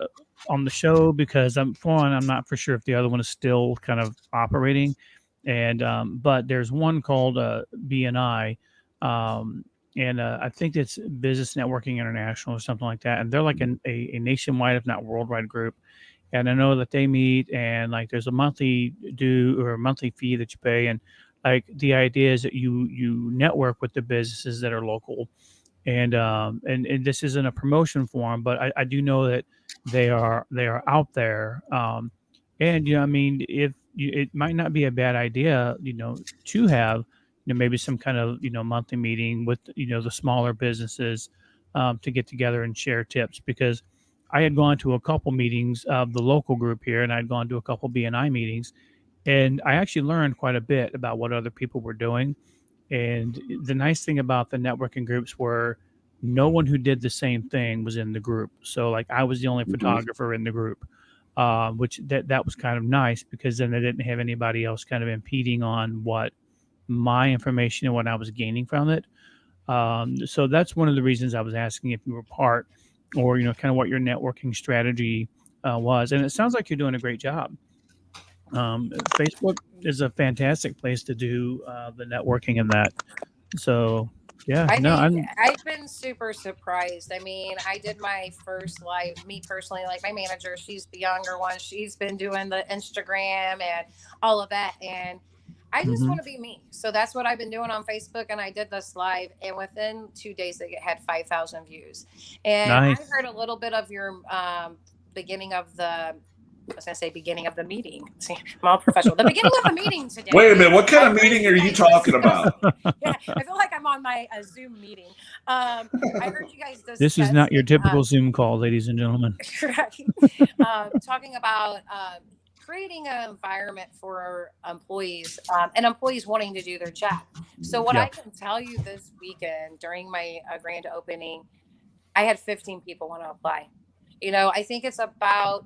on the show because I'm not for sure if the other one is still kind of operating, and but there's one called BNI. And I think it's Business Networking International or something like that. And they're like a nationwide, if not worldwide group. And I know that they meet, and like there's a monthly due or a monthly fee that you pay. And like the idea is that you network with the businesses that are local. And this isn't a promotion for them, but I do know that they are out there. And it might not be a bad idea, to have maybe some kind of monthly meeting with the smaller businesses to get together and share tips, because I had gone to a couple meetings of the local group here, and I'd gone to a couple BNI meetings, and I actually learned quite a bit about what other people were doing. And the nice thing about the networking groups were no one who did the same thing was in the group. So like I was the only photographer in the group, which that was kind of nice, because then they didn't have anybody else kind of impeding on what my information and what I was gaining from it. So that's one of the reasons I was asking if you were part, or kind of what your networking strategy was. And it sounds like you're doing a great job. Facebook is a fantastic place to do the networking and that. So yeah, I've been super surprised. I mean, I did my first live, me personally, like my manager, she's the younger one. She's been doing the Instagram and all of that, and I just want to be me. So that's what I've been doing on Facebook. And I did this live, and within 2 days, it had 5,000 views. And I heard a little bit of your beginning of the meeting. See, I'm all professional. The beginning of the meeting today. Wait a minute. What kind of meeting are you talking about? Yeah, I feel like I'm on my Zoom meeting. I heard you guys discuss. This is not your typical Zoom call, ladies and gentlemen. Right. Talking about creating an environment for employees and employees wanting to do their job. So what Yeah. I can tell you this weekend during my grand opening, I had 15 people want to apply. I think it's about,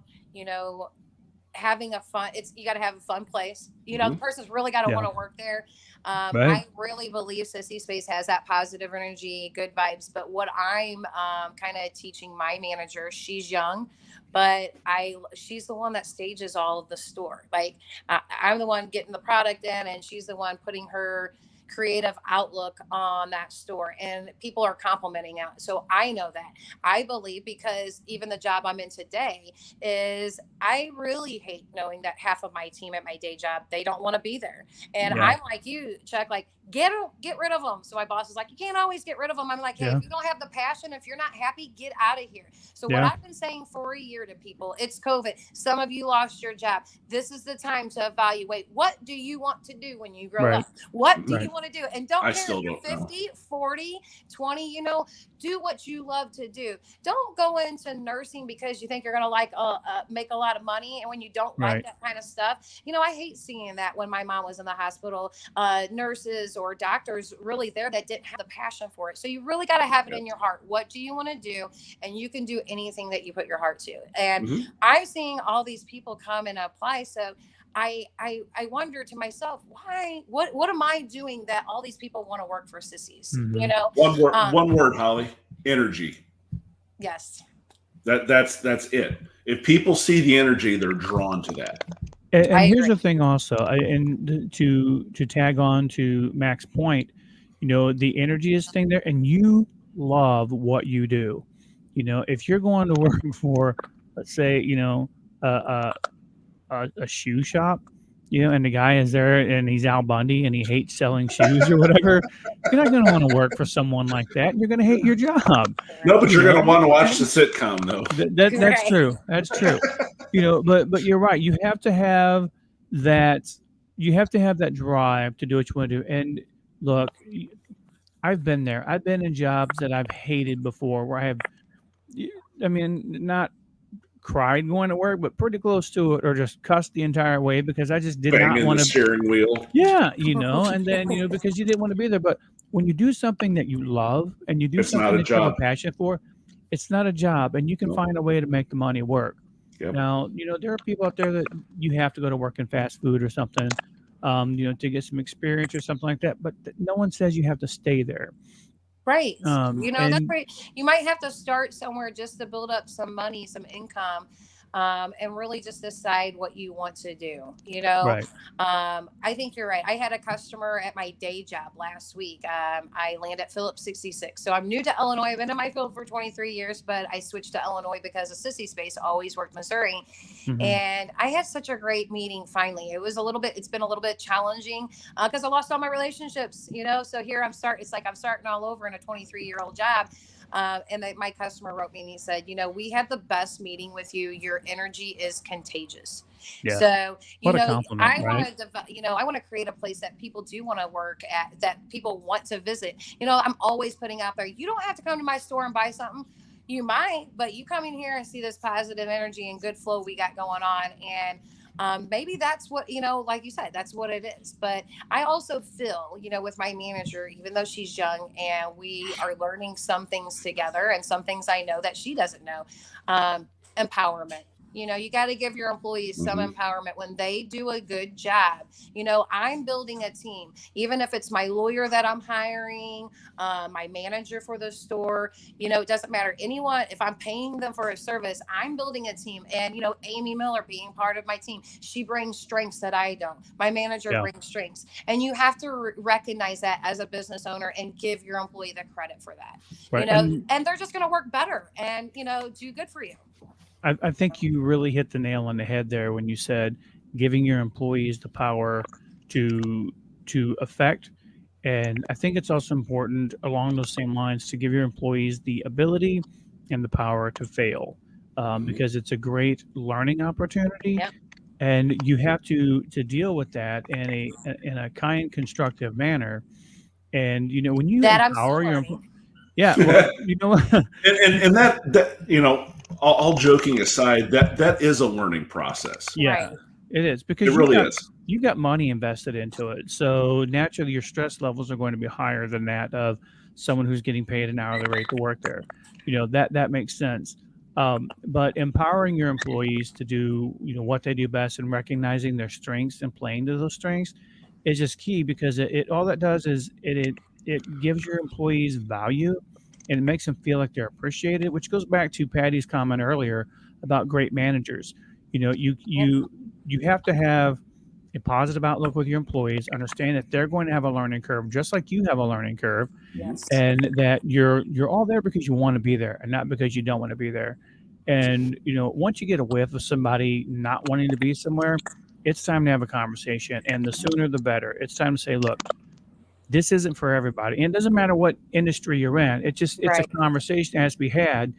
having a fun, you got to have a fun place. The person's really got to Yeah. want to work there. Right. I really believe Sissy Space has that positive energy, good vibes. But what I'm kind of teaching my manager, she's young, but she's the one that stages all of the store. Like I'm the one getting the product in, and she's the one putting her creative outlook on that store, and people are complimenting out. So I know that. I believe, because even the job I'm in today is, I really hate knowing that half of my team at my day job, they don't want to be there. And Yeah. I'm like you, Chuck, like get rid of them. So my boss is like, you can't always get rid of them. I'm like, hey, Yeah. if you don't have the passion, if you're not happy, get out of here. So what Yeah. I've been saying for a year to people, it's COVID. Some of you lost your job. This is the time to evaluate, what do you want to do when you grow Right. up? What do Right. you want to do? And don't I care still if you're don't know. 50, 40, 20, do what you love to do. Don't go into nursing because you think you're going to make a lot of money. And when you don't Right. like that kind of stuff, I hate seeing that when my mom was in the hospital, nurses or doctors really there that didn't have the passion for it. So you really got to have it in your heart. What do you want to do? And you can do anything that you put your heart to. And I'm seeing all these people come and apply. So I wonder to myself, why, what am I doing that all these people want to work for Sissies? Mhm. One word, Holly: energy. Yes. That's it. If people see the energy, they're drawn to that. And here's agree. the thing also, and to tag on to Mac's point, the energy is thing there, and you love what you do. If you're going to work for, let's say, a shoe shop, and the guy is there and he's Al Bundy and he hates selling shoes or whatever, you're not going to want to work for someone like that. You're going to hate your job. No, but you're going to want to watch the sitcom, though. That's Right. true. That's true. But you're right. You have to have that. You have to have that drive to do what you want to do. And look, I've been there. I've been in jobs that I've hated before, where I have, not cried going to work, but pretty close to it, or just cussed the entire way because I just did not Banging want the to. steering wheel. Yeah, and then because you didn't want to be there. But when you do something that you love and you do It's not something a that you have a job. passion for, it's not a job, and you can Nope. find a way to make the money work. Yep. Now, there are people out there that you have to go to work in fast food or something, to get some experience or something like that. But no one says you have to stay there. Right. That's and- right. You might have to start somewhere just to build up some money, some income, and really just decide what you want to do. Right. I think you're right. I had a customer at my day job last week. I land at Phillips 66. So I'm new to Illinois. I've been in my field for 23 years, but I switched to Illinois because of Sissy Space. Always worked Missouri. Mhm. And I had such a great meeting finally. It's been a little bit challenging because I lost all my relationships, so here I'm starting all over in a 23-year-old job. And my customer wrote me and he said, we had the best meeting with you. Your energy is contagious. Yeah. So, What a compliment, I right? want to, I want to create a place that people do want to work at, that people want to visit. I'm always putting out there, you don't have to come to my store and buy something. You might, but you come in here and see this positive energy and good flow we got going on. And maybe that's what, like you said, that's what it is. But I also feel, with my manager, even though she's young and we are learning some things together and some things I know that she doesn't know, empowerment. You got to give your employees some empowerment when they do a good job. I'm building a team, even if it's my lawyer that I'm hiring, my manager for the store, it doesn't matter. Anyone, if I'm paying them for a service, I'm building a team. And, Amy Miller being part of my team, she brings strengths that I don't. My manager brings strengths. And you have to recognize that as a business owner and give your employee the credit for that, Right. and they're just going to work better and, do good for you. I think you really hit the nail on the head there when you said giving your employees the power to affect. And I think it's also important along those same lines to give your employees the ability and the power to fail, because it's a great learning opportunity. Yep. And you have to deal with that in a kind, constructive manner. And when you That I'm empower still your learning. yeah, well, you know what? And that all joking aside, that is a learning process. Yeah. Right. It is It because really is. you've got money invested into it. So naturally, your stress levels are going to be higher than that of someone who's getting paid an hourly rate to work there. That makes sense. But empowering your employees to do what they do best and recognizing their strengths and playing to those strengths is just key because it all that does is it gives your employees value and it makes them feel like they're appreciated, which goes back to Patty's comment earlier about great managers. You have to have a positive outlook with your employees, understand that they're going to have a learning curve just like you have a learning curve, Yes. and that you're all there because you want to be there and not because you don't want to be there. And once you get a whiff of somebody not wanting to be somewhere, it's time to have a conversation, and the sooner the better. It's time to say, look, this isn't for everybody, and it doesn't matter what industry you're in. It's a Right. conversation that has to be had.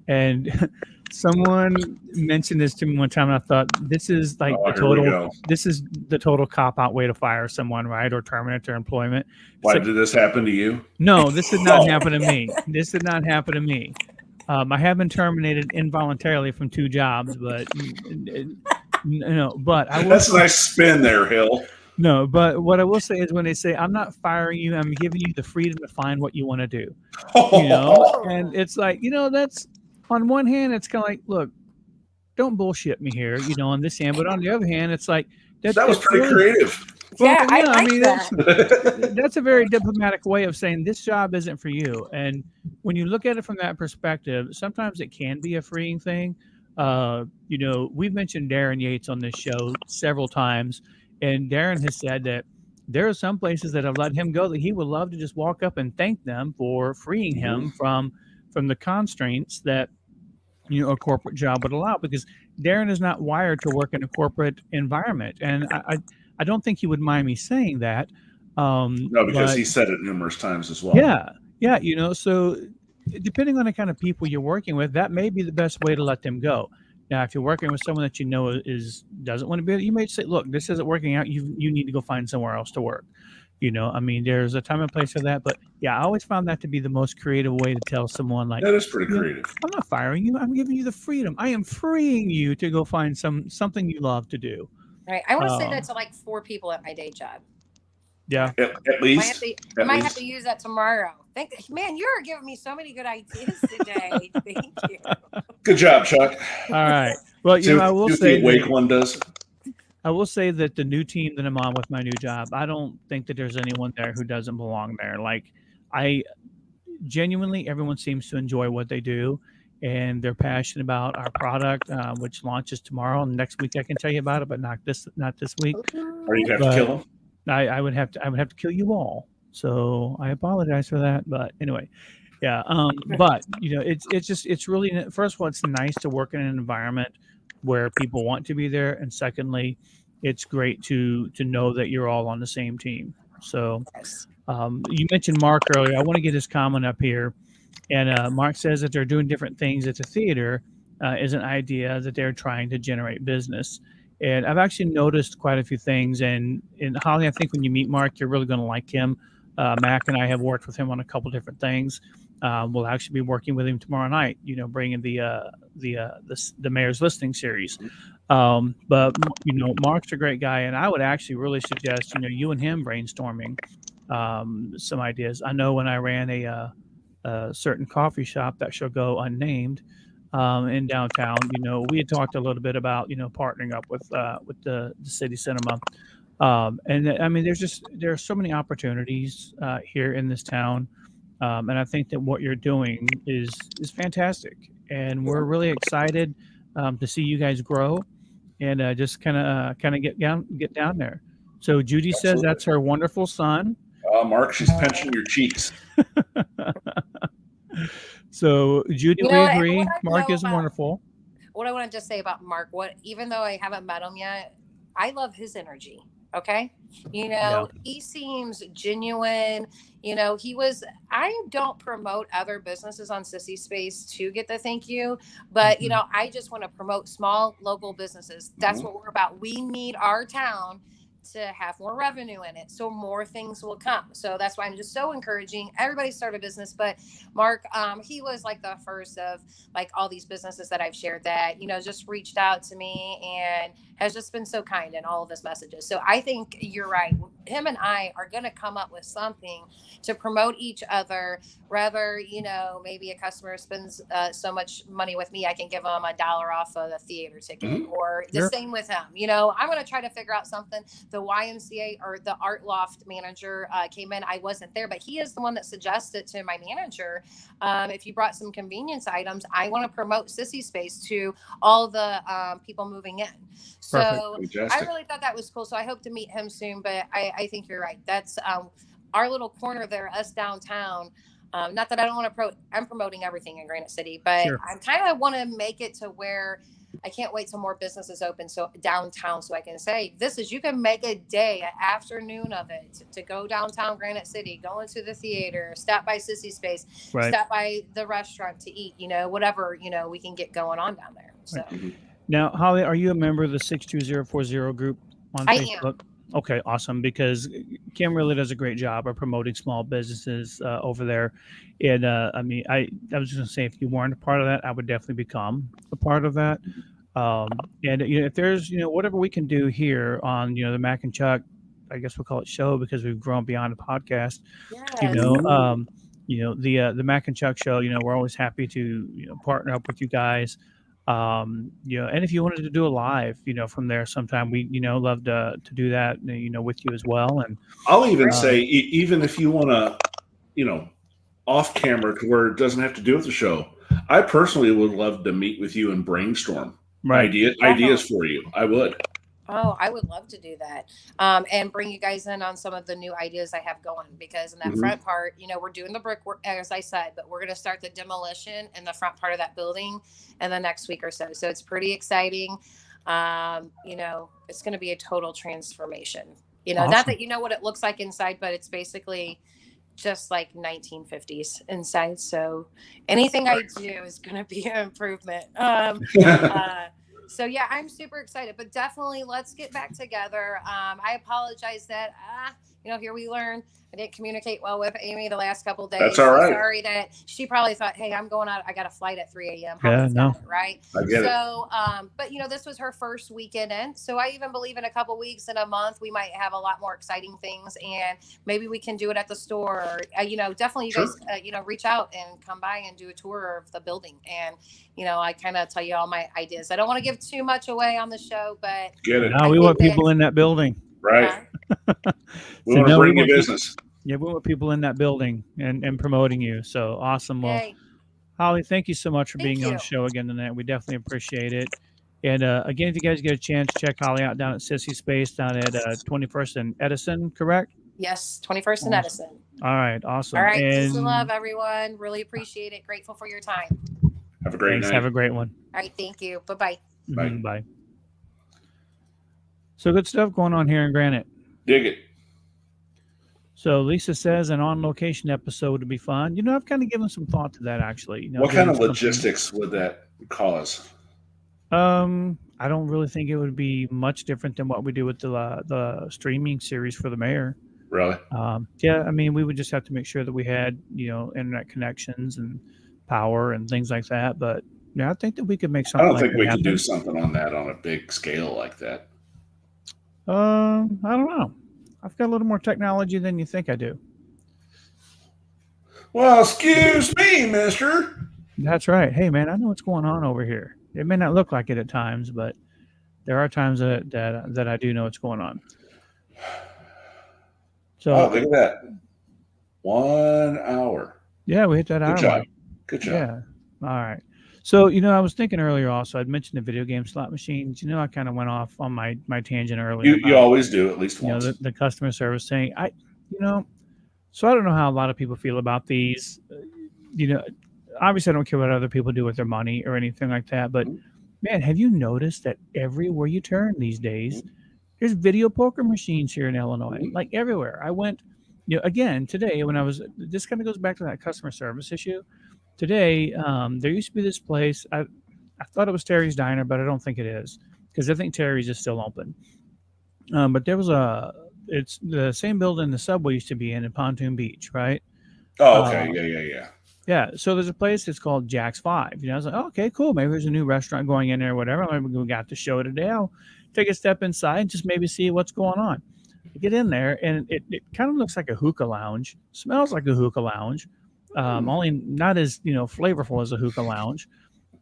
And someone mentioned this to me one time, and I thought this is like Oh, here we go. this is the total cop out way to fire someone, right, or terminate their employment. It's Why like, did this happen to you? no, this did not Oh. happen to me. This did not happen to me. I have been terminated involuntarily from 2 jobs, but no. But I will. That's a nice spin there, Hill. No, but what I will say is when they say, I'm not firing you, I'm giving you the freedom to find what you want to do. And it's like, that's on one hand, it's kind of like, look, don't bullshit me here, on this hand. But on the other hand, it's like, that was that's pretty really- creative. Well, Yeah, I like mean, that's a very diplomatic way of saying this job isn't for you. And when you look at it from that perspective, sometimes it can be a freeing thing. We've mentioned Darren Yates on this show several times, and Darren has said that there are some places that have let him go that he would love to just walk up and thank them for freeing him from the constraints that a corporate job would allow, because Darren is not wired to work in a corporate environment. And I don't think he would mind me saying that. No, because but- he said it numerous times as well. Yeah. So depending on the kind of people you're working with, that may be the best way to let them go. Now, if you're working with someone that doesn't want to be, you may say, look, this isn't working out. You need to go find somewhere else to work. There's a time and place for that. But yeah, I always found that to be the most creative way to tell someone, like, That is pretty creative. I'm not firing you. I'm giving you the freedom. I am freeing you to go find something you love to do. Right. I want to say that to like 4 people at my day job. Yeah. At I least. might have to use that tomorrow. Man, you're giving me so many good ideas today. Thank you. Good job, Chuck. All right. Well, I will See say what the awake one does. I will say that the new team that I'm on with my new job, I don't think that there's anyone there who doesn't belong there. Like, I genuinely, everyone seems to enjoy what they do, and they're passionate about our product, which launches tomorrow. And next week I can tell you about it, but not this week. Or you'd have to kill him. I would have to kill you all. So I apologize for that. But anyway, yeah. But it's really, first of all, it's nice to work in an environment where people want to be there, and secondly, it's great to know that you're all on the same team. So you mentioned Mark earlier. I want to get his comment up here. And Mark says that they're doing different things at the theater is an idea that they're trying to generate business. And I've actually noticed quite a few things. And Holly, I think when you meet Mark, you're really going to like him. Mac and I have worked with him on a couple different things. We'll actually be working with him tomorrow night, bringing the Mayor's Listening series. But Mark's a great guy, and I would actually really suggest you and him brainstorming some ideas. I know when I ran a certain coffee shop that shall go unnamed in downtown, we had talked a little bit about partnering up with the city cinema. And I mean, there are so many opportunities here in this town. And I think that what you're doing is fantastic, and we're really excited to see you guys grow and just kind of get down there. So Judy says that's her wonderful son. Mark, she's pinching your cheeks. So Judy, we agree. Mark is about- wonderful. What I want to just say about Mark, even though I haven't met him yet, I love his energy. Okay. He seems genuine. I don't promote other businesses on Sissy Space to get the thank you, but I just want to promote small local businesses. That's what we're about. We need our town to have more revenue in it, so more things will come. So that's why I'm just so encouraging everybody start a business. But Mark, he was like the first of like all these businesses that I've shared that, you know, just reached out to me and has just been so kind in all of his messages. So I think you're right. Him and I are going to come up with something to promote each other. Rather, you know, maybe a customer spends so much money with me, I can give them $1 off of the theater ticket, or the same with him. You know, I'm going to try to figure out something. The YMCA or the Art Loft manager came in. I wasn't there, but he is the one that suggested to my manager, if you brought some convenience items, I want to promote Sissy Space to all the people moving in. So I really thought that was cool. So I hope to meet him soon, but I think you're right. That's our little corner there, us downtown. Not that I don't want to I'm promoting everything in Granite City, but I kind of want to make it to where I can't wait till more businesses open. So downtown, so I can say, you can make a day, an afternoon of it to go downtown Granite City, go into the theater, stop by Sissy Space, stop by the restaurant to eat, you know, whatever, you know, we can get going on down there. So now, Holly, are you a member of the 62040 group on Facebook? Am. Okay, awesome. Because Kim really does a great job of promoting small businesses over there. And I mean, I was just going to say, if you weren't a part of that, I would definitely become a part of that. And you know, if there's, you know, whatever we can do here on, you know, the Mac and Chuck, I guess we'll call it show because we've grown beyond a podcast. You know, the Mac and Chuck show. You know, we're always happy to, you know, partner up with you guys. You know, and if you wanted to do a live, you know, from there sometime, we, you know, love to do that, you know, with you as well. And I'll even say, even if you want to, you know, off camera to where it doesn't have to do with the show, I personally would love to meet with you and brainstorm ideas for you. I would. Oh, I would love to do that, and bring you guys in on some of the new ideas I have going, because in that front part, you know, we're doing the brickwork, as I said, but we're going to start the demolition in the front part of that building in the next week or so. So it's pretty exciting. You know, it's going to be a total transformation, you know, not that you know what it looks like inside, but it's basically just like 1950s inside. So anything I do is going to be an improvement. So yeah, I'm super excited, but definitely let's get back together. I apologize that, you know, here we learn I didn't communicate well with Amy the last couple of days. That's all right. Sorry that she probably thought, hey, I'm going out. I got a flight at 3 a.m. Right. I get it. But you know, this was her first weekend in. So I even believe in a couple weeks, in a month, we might have a lot more exciting things, and maybe we can do it at the store. Or, you know, definitely you guys, you know, reach out and come by and do a tour of the building. And, you know, I kind of tell you all my ideas. I don't want to give too much away on the show, but get it. No, we want people in that building. Right. We want to bring you business. Yeah, we want people in that building and promoting you. So awesome. Well, Holly, thank you so much for being on the show again tonight. We definitely appreciate it. And again, if you guys get a chance, check Holly out down at Sissy Space down at 21st and Edison, correct? Yes, 21st and Edison. All right, awesome. All right, peace and love, everyone. Really appreciate it. Grateful for your time. Have a great night. Have a great one. All right, thank you. Bye-bye. Bye. Bye. So good stuff going on here in Granite. Dig it. So Lisa says an on-location episode would be fun. You know, I've kind of given some thought to that, actually. You know, what kind of logistics would that cause? I don't really think it would be much different than what we do with the streaming series for the mayor. Really? Yeah, I mean, we would just have to make sure that we had, you know, internet connections and power and things like that. But yeah, I think that we could make something. I don't think we can do something on that on a big scale like that. I don't know. I've got a little more technology than you think I do. Well, excuse me, mister. That's right. Hey, man, I know what's going on over here. It may not look like it at times, but there are times that I do know what's going on. So, look at that. 1 hour. Yeah, we hit that hour. Good job. Good job. Yeah. All right. So, you know, I was thinking earlier also, I'd mentioned the video game slot machines. You know, I kind of went off on my tangent earlier. You always do, at least once. You know, the customer service thing. So I don't know how a lot of people feel about these. You know, obviously I don't care what other people do with their money or anything like that. But, man, have you noticed that everywhere you turn these days, there's video poker machines here in Illinois, like everywhere. I went, you know, again, today when this kind of goes back to that customer service issue. Today, there used to be this place. I thought it was Terry's Diner, but I don't think it is, because I think Terry's is still open. But there was it's the same building the Subway used to be in Pontoon Beach, right? Oh, Uh, okay. Yeah. yeah. So there's a place that's called Jack's Five. I was like, oh, okay, cool. Maybe there's a new restaurant going in there or whatever. Maybe we got the show today. I'll take a step inside and just maybe see what's going on. I get in there and it kind of looks like a hookah lounge, smells like a hookah lounge, only not as flavorful as a hookah lounge.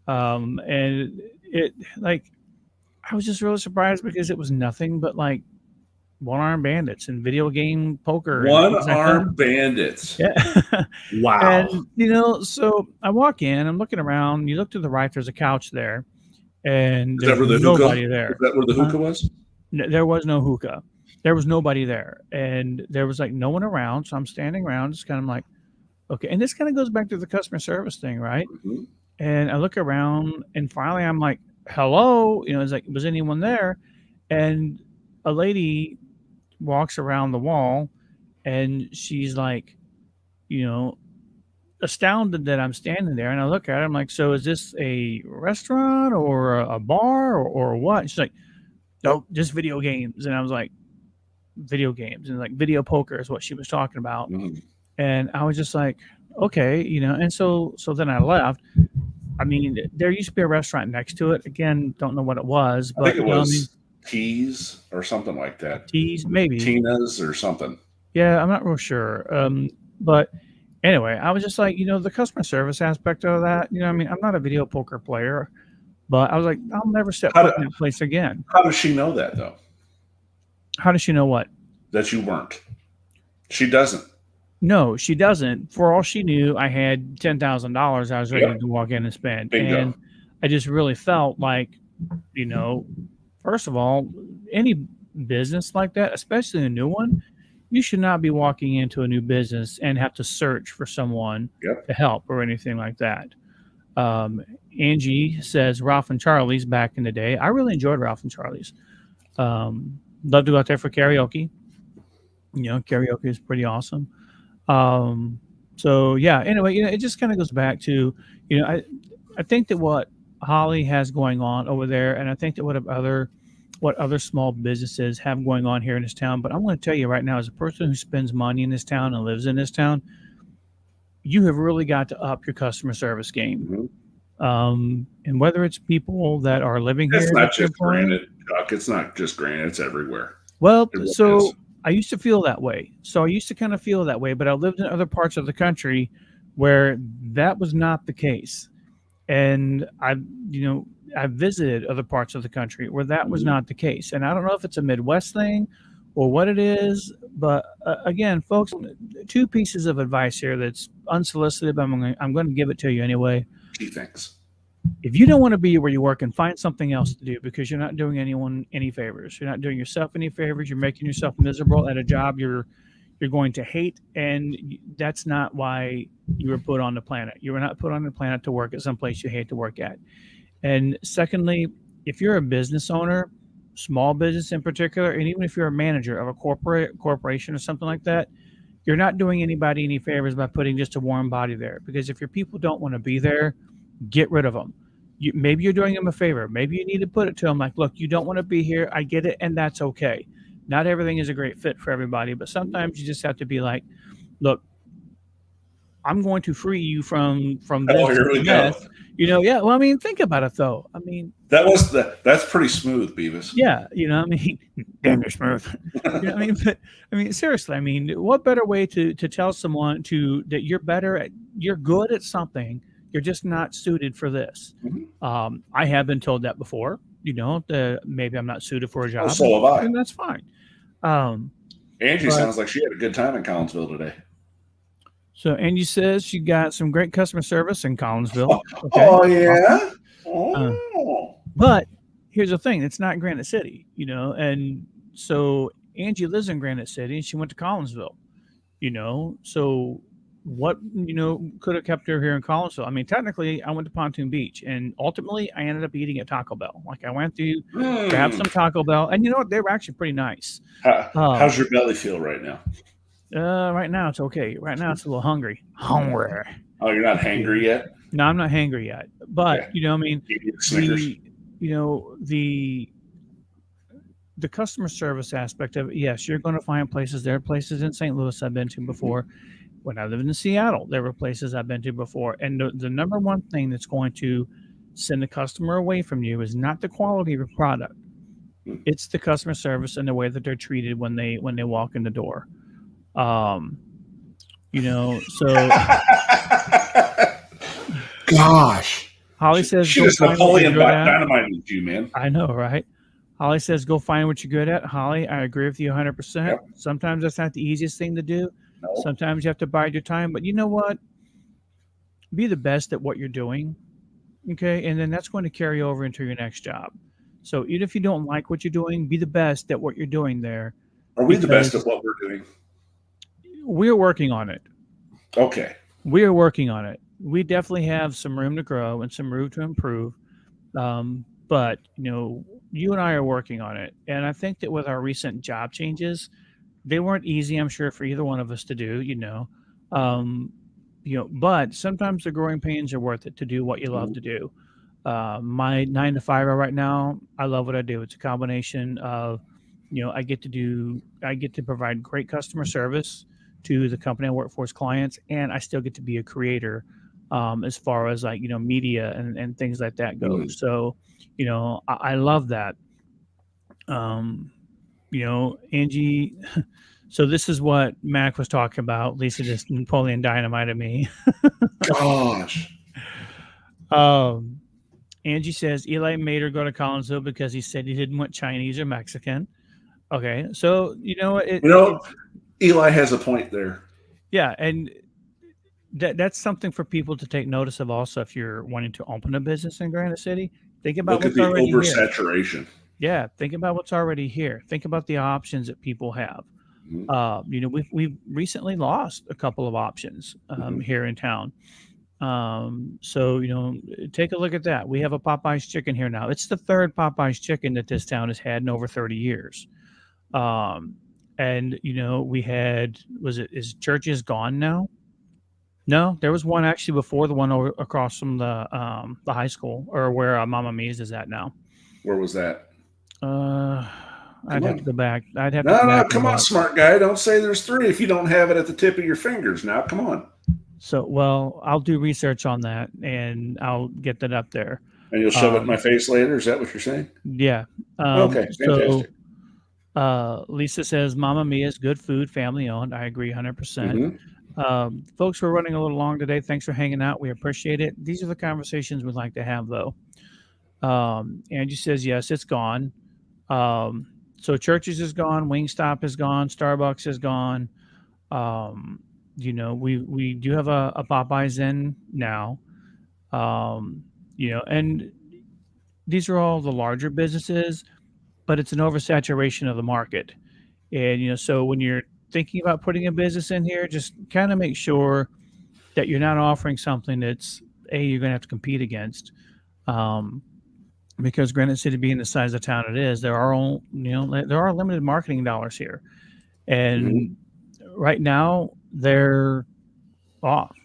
And it like I was just really surprised because it was nothing but like one-armed bandits and video game poker and things like that. One-armed bandits. Yeah. Wow. And so I walk in, I'm looking around. You look to the right, there's a couch there, and Is that where there's the nobody hookah? there. Is that where the hookah was? There was no hookah. There was nobody there, and there was like no one around. So I'm standing around, just kind of like, okay. And this kind of goes back to the customer service thing, right? Mhm. And I look around, and finally I'm like, hello, it's like, was anyone there? And a lady walks around the wall, and she's like, astounded that I'm standing there. And I look at her, I'm like, so is this a restaurant or a bar or what? She's like, nope, just video games. And I was like, video games, and like video poker is what she was talking about. Mhm. And I was just like, okay, and so then I left. I mean, there used to be a restaurant next to it. Again, don't know what it was, I but think it was Teas or something like that. Teas, maybe. Tina's or something. Yeah, I'm not real sure. But anyway, I was just like, the customer service aspect of that. I mean, I'm not a video poker player, but I was like, I'll never step foot in that place again. How does she know that though? How does she know what? That you weren't. She doesn't. No, she doesn't. For all she knew, I had $10,000 I was ready to walk in and spend. Bingo. And I just really felt like, first of all, any business like that, especially a new one, you should not be walking into a new business and have to search for someone to help or anything like that. Angie says Ralph and Charlie's back in the day. I really enjoyed Ralph and Charlie's. Love to go out there for karaoke. Karaoke is pretty awesome. So yeah, anyway, it just kind of goes back to, I think that what Holly has going on over there, and I think that what other small businesses have going on here in this town. But I'm going to tell you right now, as a person who spends money in this town and lives in this town, you have really got to up your customer service game. Mhm. And whether it's people that are living here, It's not just Granite, Chuck. It's not just Granite. It's everywhere. Well, It really so is. I used to feel that way. So I used to kind of feel that way, but I lived in other parts of the country where that was not the case. And I visited other parts of the country where that was not the case. And I don't know if it's a Midwest thing or what it is, but again, folks, two pieces of advice here that's unsolicited, but I'm going to give it to you anyway. Gee, thanks. If you don't want to be where you're working, find something else to do, because you're not doing anyone any favors. You're not doing yourself any favors. You're making yourself miserable at a job you're going to hate, and that's not why you were put on the planet. You were not put on the planet to work at some place you hate to work at. And secondly, if you're a business owner, small business in particular, and even if you're a manager of a corporation or something like that, you're not doing anybody any favors by putting just a warm body there. Because if your people don't want to be there, get rid of them. Maybe you're doing them a favor. Maybe you need to put it to them like, look, you don't want to be here. I get it, and that's okay. Not everything is a great fit for everybody, but sometimes you just have to be like, look, I'm going to free you from this. Oh, here we go. Yeah. Well, I mean, think about it though. I mean, that's pretty smooth, Beavis. yeah. I mean, damn, you're smooth. I mean, seriously. I mean, what better way to tell someone that you're good at something, you're just not suited for this. Mm-hmm. I have been told that before. Maybe I'm not suited for a job. So have I. And that's fine. Angie sounds like she had a good time in Collinsville today. So Angie says she got some great customer service in Collinsville. Okay. Oh yeah. Oh. But here's the thing: it's not Granite City, and so Angie lives in Granite City, and she went to Collinsville. So what could have kept her here in Collinsville? I mean, technically, I went to Pontoon Beach, and ultimately, I ended up eating at Taco Bell. Like, I went to grab some Taco Bell, and you know what? They were actually pretty nice. How's your belly feel right now? Right now it's okay. Right now it's a little hungry. Hungry. Oh, you're not hangry yet? No, I'm not hangry yet. But Okay. I mean, Snickers. the the customer service aspect of it, yes, you're going to find places. There are places in St. Louis I've been to before. When I lived in Seattle, there were places I've been to before. And the number one thing that's going to send the customer away from you is not the quality of your product. It's the customer service and the way that they're treated when they walk in the door. You know, so Gosh, Holly says, she go just find what you're Napoleon good at. dynamited you, man. I know, right? Holly says, go find what you're good at. Holly, I agree with you 100%. Yep. Sometimes that's not the easiest thing to do. No. Sometimes you have to bide your time, but you know what? Be the best at what you're doing. Okay. And then that's going to carry over into your next job. So even if you don't like what you're doing, be the best at what you're doing there. Are we the best at what we're doing? We're working on it. Okay. We are working on it. We definitely have some room to grow and some room to improve. But, you know, you and I are working on it. And I think that with our recent job changes, they weren't easy, I'm sure, for either one of us to do, you know. But sometimes the growing pains are worth it to do what you love to do. My 9 to 5 right now, I love what I do. It's a combination of, you know, I get to provide great customer service to the company I work for as clients, and I still get to be a creator as far as like, you know, media and things like that go. So, you know, I love that. You know, Angie, so this is what Mac was talking about. Lisa just Napoleon dynamited me. Gosh. Angie says Eli made her go to Collinsville because he said he didn't want Chinese or Mexican. Okay, so you know Eli has a point there. Yeah, and that's something for people to take notice of. Also, if you're wanting to open a business in Granite City, think about Look at what's the already oversaturation. here. Yeah, think about what's already here. Think about the options that people have. You know, we've recently lost a couple of options here in town. So, you know, take a look at that. We have a Popeye's chicken here now. It's the third Popeye's chicken that this town has had in over 30 years. And, you know, we had, is Church's gone now? No, there was one actually before the one over across from the high school, or where Mama Mia's is at now. Where was that? I'd have to go back. Come on, smart guy. Don't say there's 3 if you don't have it at the tip of your fingers. Now, come on. So, well, I'll do research on that and I'll get that up there. And you'll shove it in my face later? Is that what you're saying? Yeah. Okay, fantastic. So, Lisa says, Mama Mia's good food, family owned. I agree 100%. Folks, we're running a little long today. Thanks for hanging out. We appreciate it. These are the conversations we'd like to have, though. Angie says, yes, it's gone. So Church's is gone. Wingstop is gone. Starbucks is gone. You know, we do have a Popeyes in now. You know, and these are all the larger businesses, but it's an oversaturation of the market. And, you know, so when you're thinking about putting a business in here, just kind of make sure that you're not offering something that's you're going to have to compete against. Because Granite City being the size of town it is, there are limited marketing dollars here. And right now they're off.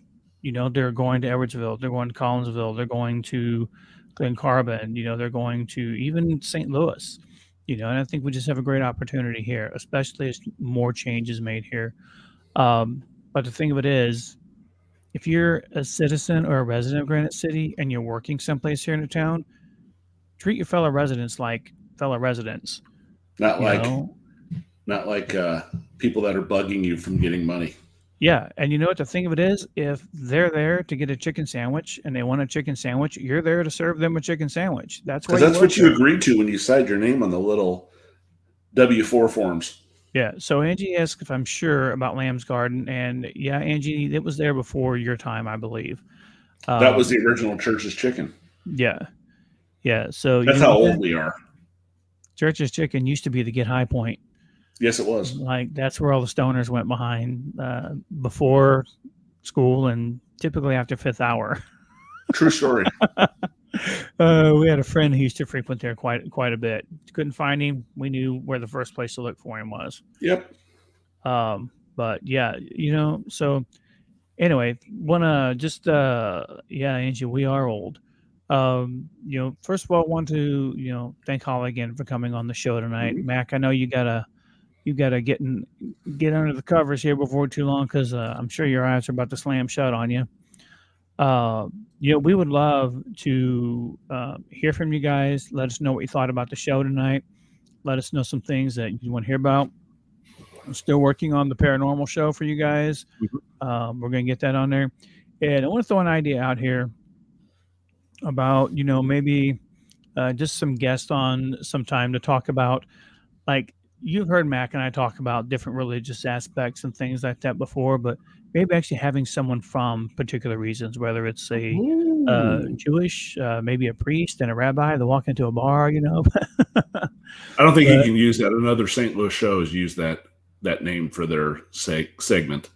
You know, they're going to Edwardsville, they're going to Collinsville, they're going to Glen Carbon, you know, they're going to even St. Louis, you know, and I think we just have a great opportunity here, especially as more changes made here. But the thing of it is, if you're a citizen or a resident of Granite City and you're working someplace here in the town, treat your fellow residents like fellow residents. Not like people that are bugging you from getting money. Yeah. And you know what the thing of it is? If they're there to get a chicken sandwich and they want a chicken sandwich, you're there to serve them a chicken sandwich. That's what you agreed to when you signed your name on the little W-4 forms. Yeah. So Angie asked if I'm sure about Lamb's Garden. And yeah, Angie, it was there before your time, I believe. That was the original Church's Chicken. Yeah. Yeah. So that's how old we are. Church's Chicken used to be the Get High Point. Yes, it was. Like that's where all the stoners went behind before school and typically after fifth hour. True story. We had a friend who used to frequent there quite a bit. Couldn't find him. We knew where the first place to look for him was. Yep. But yeah, you know, so anyway, wanna just Angie, we are old. First of all, I want to, thank Holly again for coming on the show tonight. Mhm. Mac, I know you gotta get under the covers here before too long, because I'm sure your eyes are about to slam shut on you. We would love to hear from you guys. Let us know what you thought about the show tonight. Let us know some things that you want to hear about. I'm still working on the paranormal show for you guys. We're going to get that on there. And I want to throw an idea out here about, maybe just some guests on sometime to talk about, like, you've heard Mac and I talk about different religious aspects and things like that before, but maybe actually having someone from particular reasons, whether it's a Jewish, maybe a priest and a rabbi that walk into a bar, I don't think you can use that. Another St. Louis show has used that name for their segment.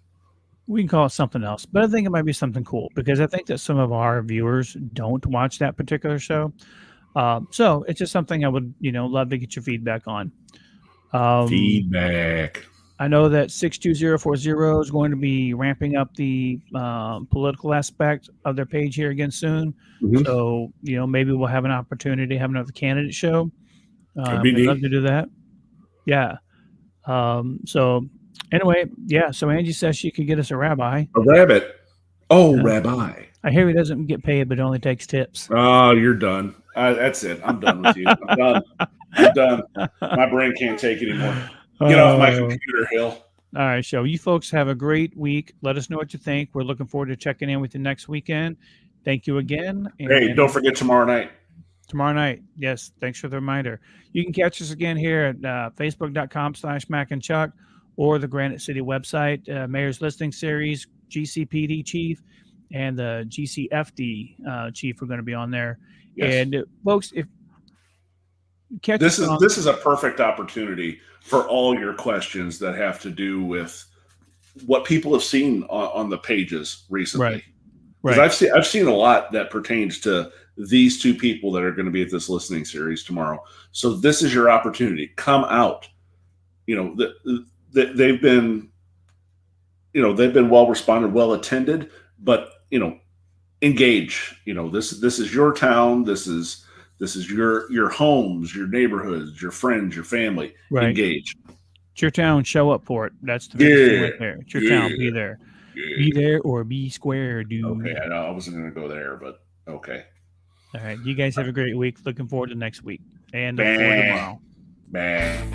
We can call it something else, but I think it might be something cool, because I think that some of our viewers don't watch that particular show. So it's just something I would, love to get your feedback on. Feedback. I know that 62040 is going to be ramping up the political aspect of their page here again soon. Mhm. So, maybe we'll have an opportunity to have another candidate show. be We'd neat. love to do that. Yeah. So anyway, yeah. So Angie says she could get us a rabbi. A rabbit. Oh, Yeah. rabbi. I hear he doesn't get paid, but only takes tips. Oh, you're done. That's it. I'm done with you. I'm done. I'm done. My brain can't take it anymore. Get off my computer, Hill. All right, so you folks have a great week. Let us know what you think. We're looking forward to checking in with you next weekend. Thank you again. Hey, don't forget tomorrow night. Tomorrow night. Yes, thanks for the reminder. You can catch us again here at facebook.com/Mac and Chuck, or the Granite City website, Mayor's Listing Series, GCPD Chief, and the GCFD Chief are going to be on there. Yes. And folks, if catch This us on- is a perfect opportunity for all your questions that have to do with what people have seen on the pages recently. Right. I've seen a lot that pertains to these two people that are going to be at this listening series tomorrow. So this is your opportunity. Come out. They've been well responded, well attended, but engage. This is your town. This is your homes, your neighborhoods, your friends, your family. Right. Engage. It's your town. Show up for it. That's the biggest thing right there. It's your town. Be there. Yeah. Be there or be square, dude. Okay, I know I wasn't going to go there, but okay. All right. You guys have a great week. Looking forward to next week and for Bang. tomorrow. Bang.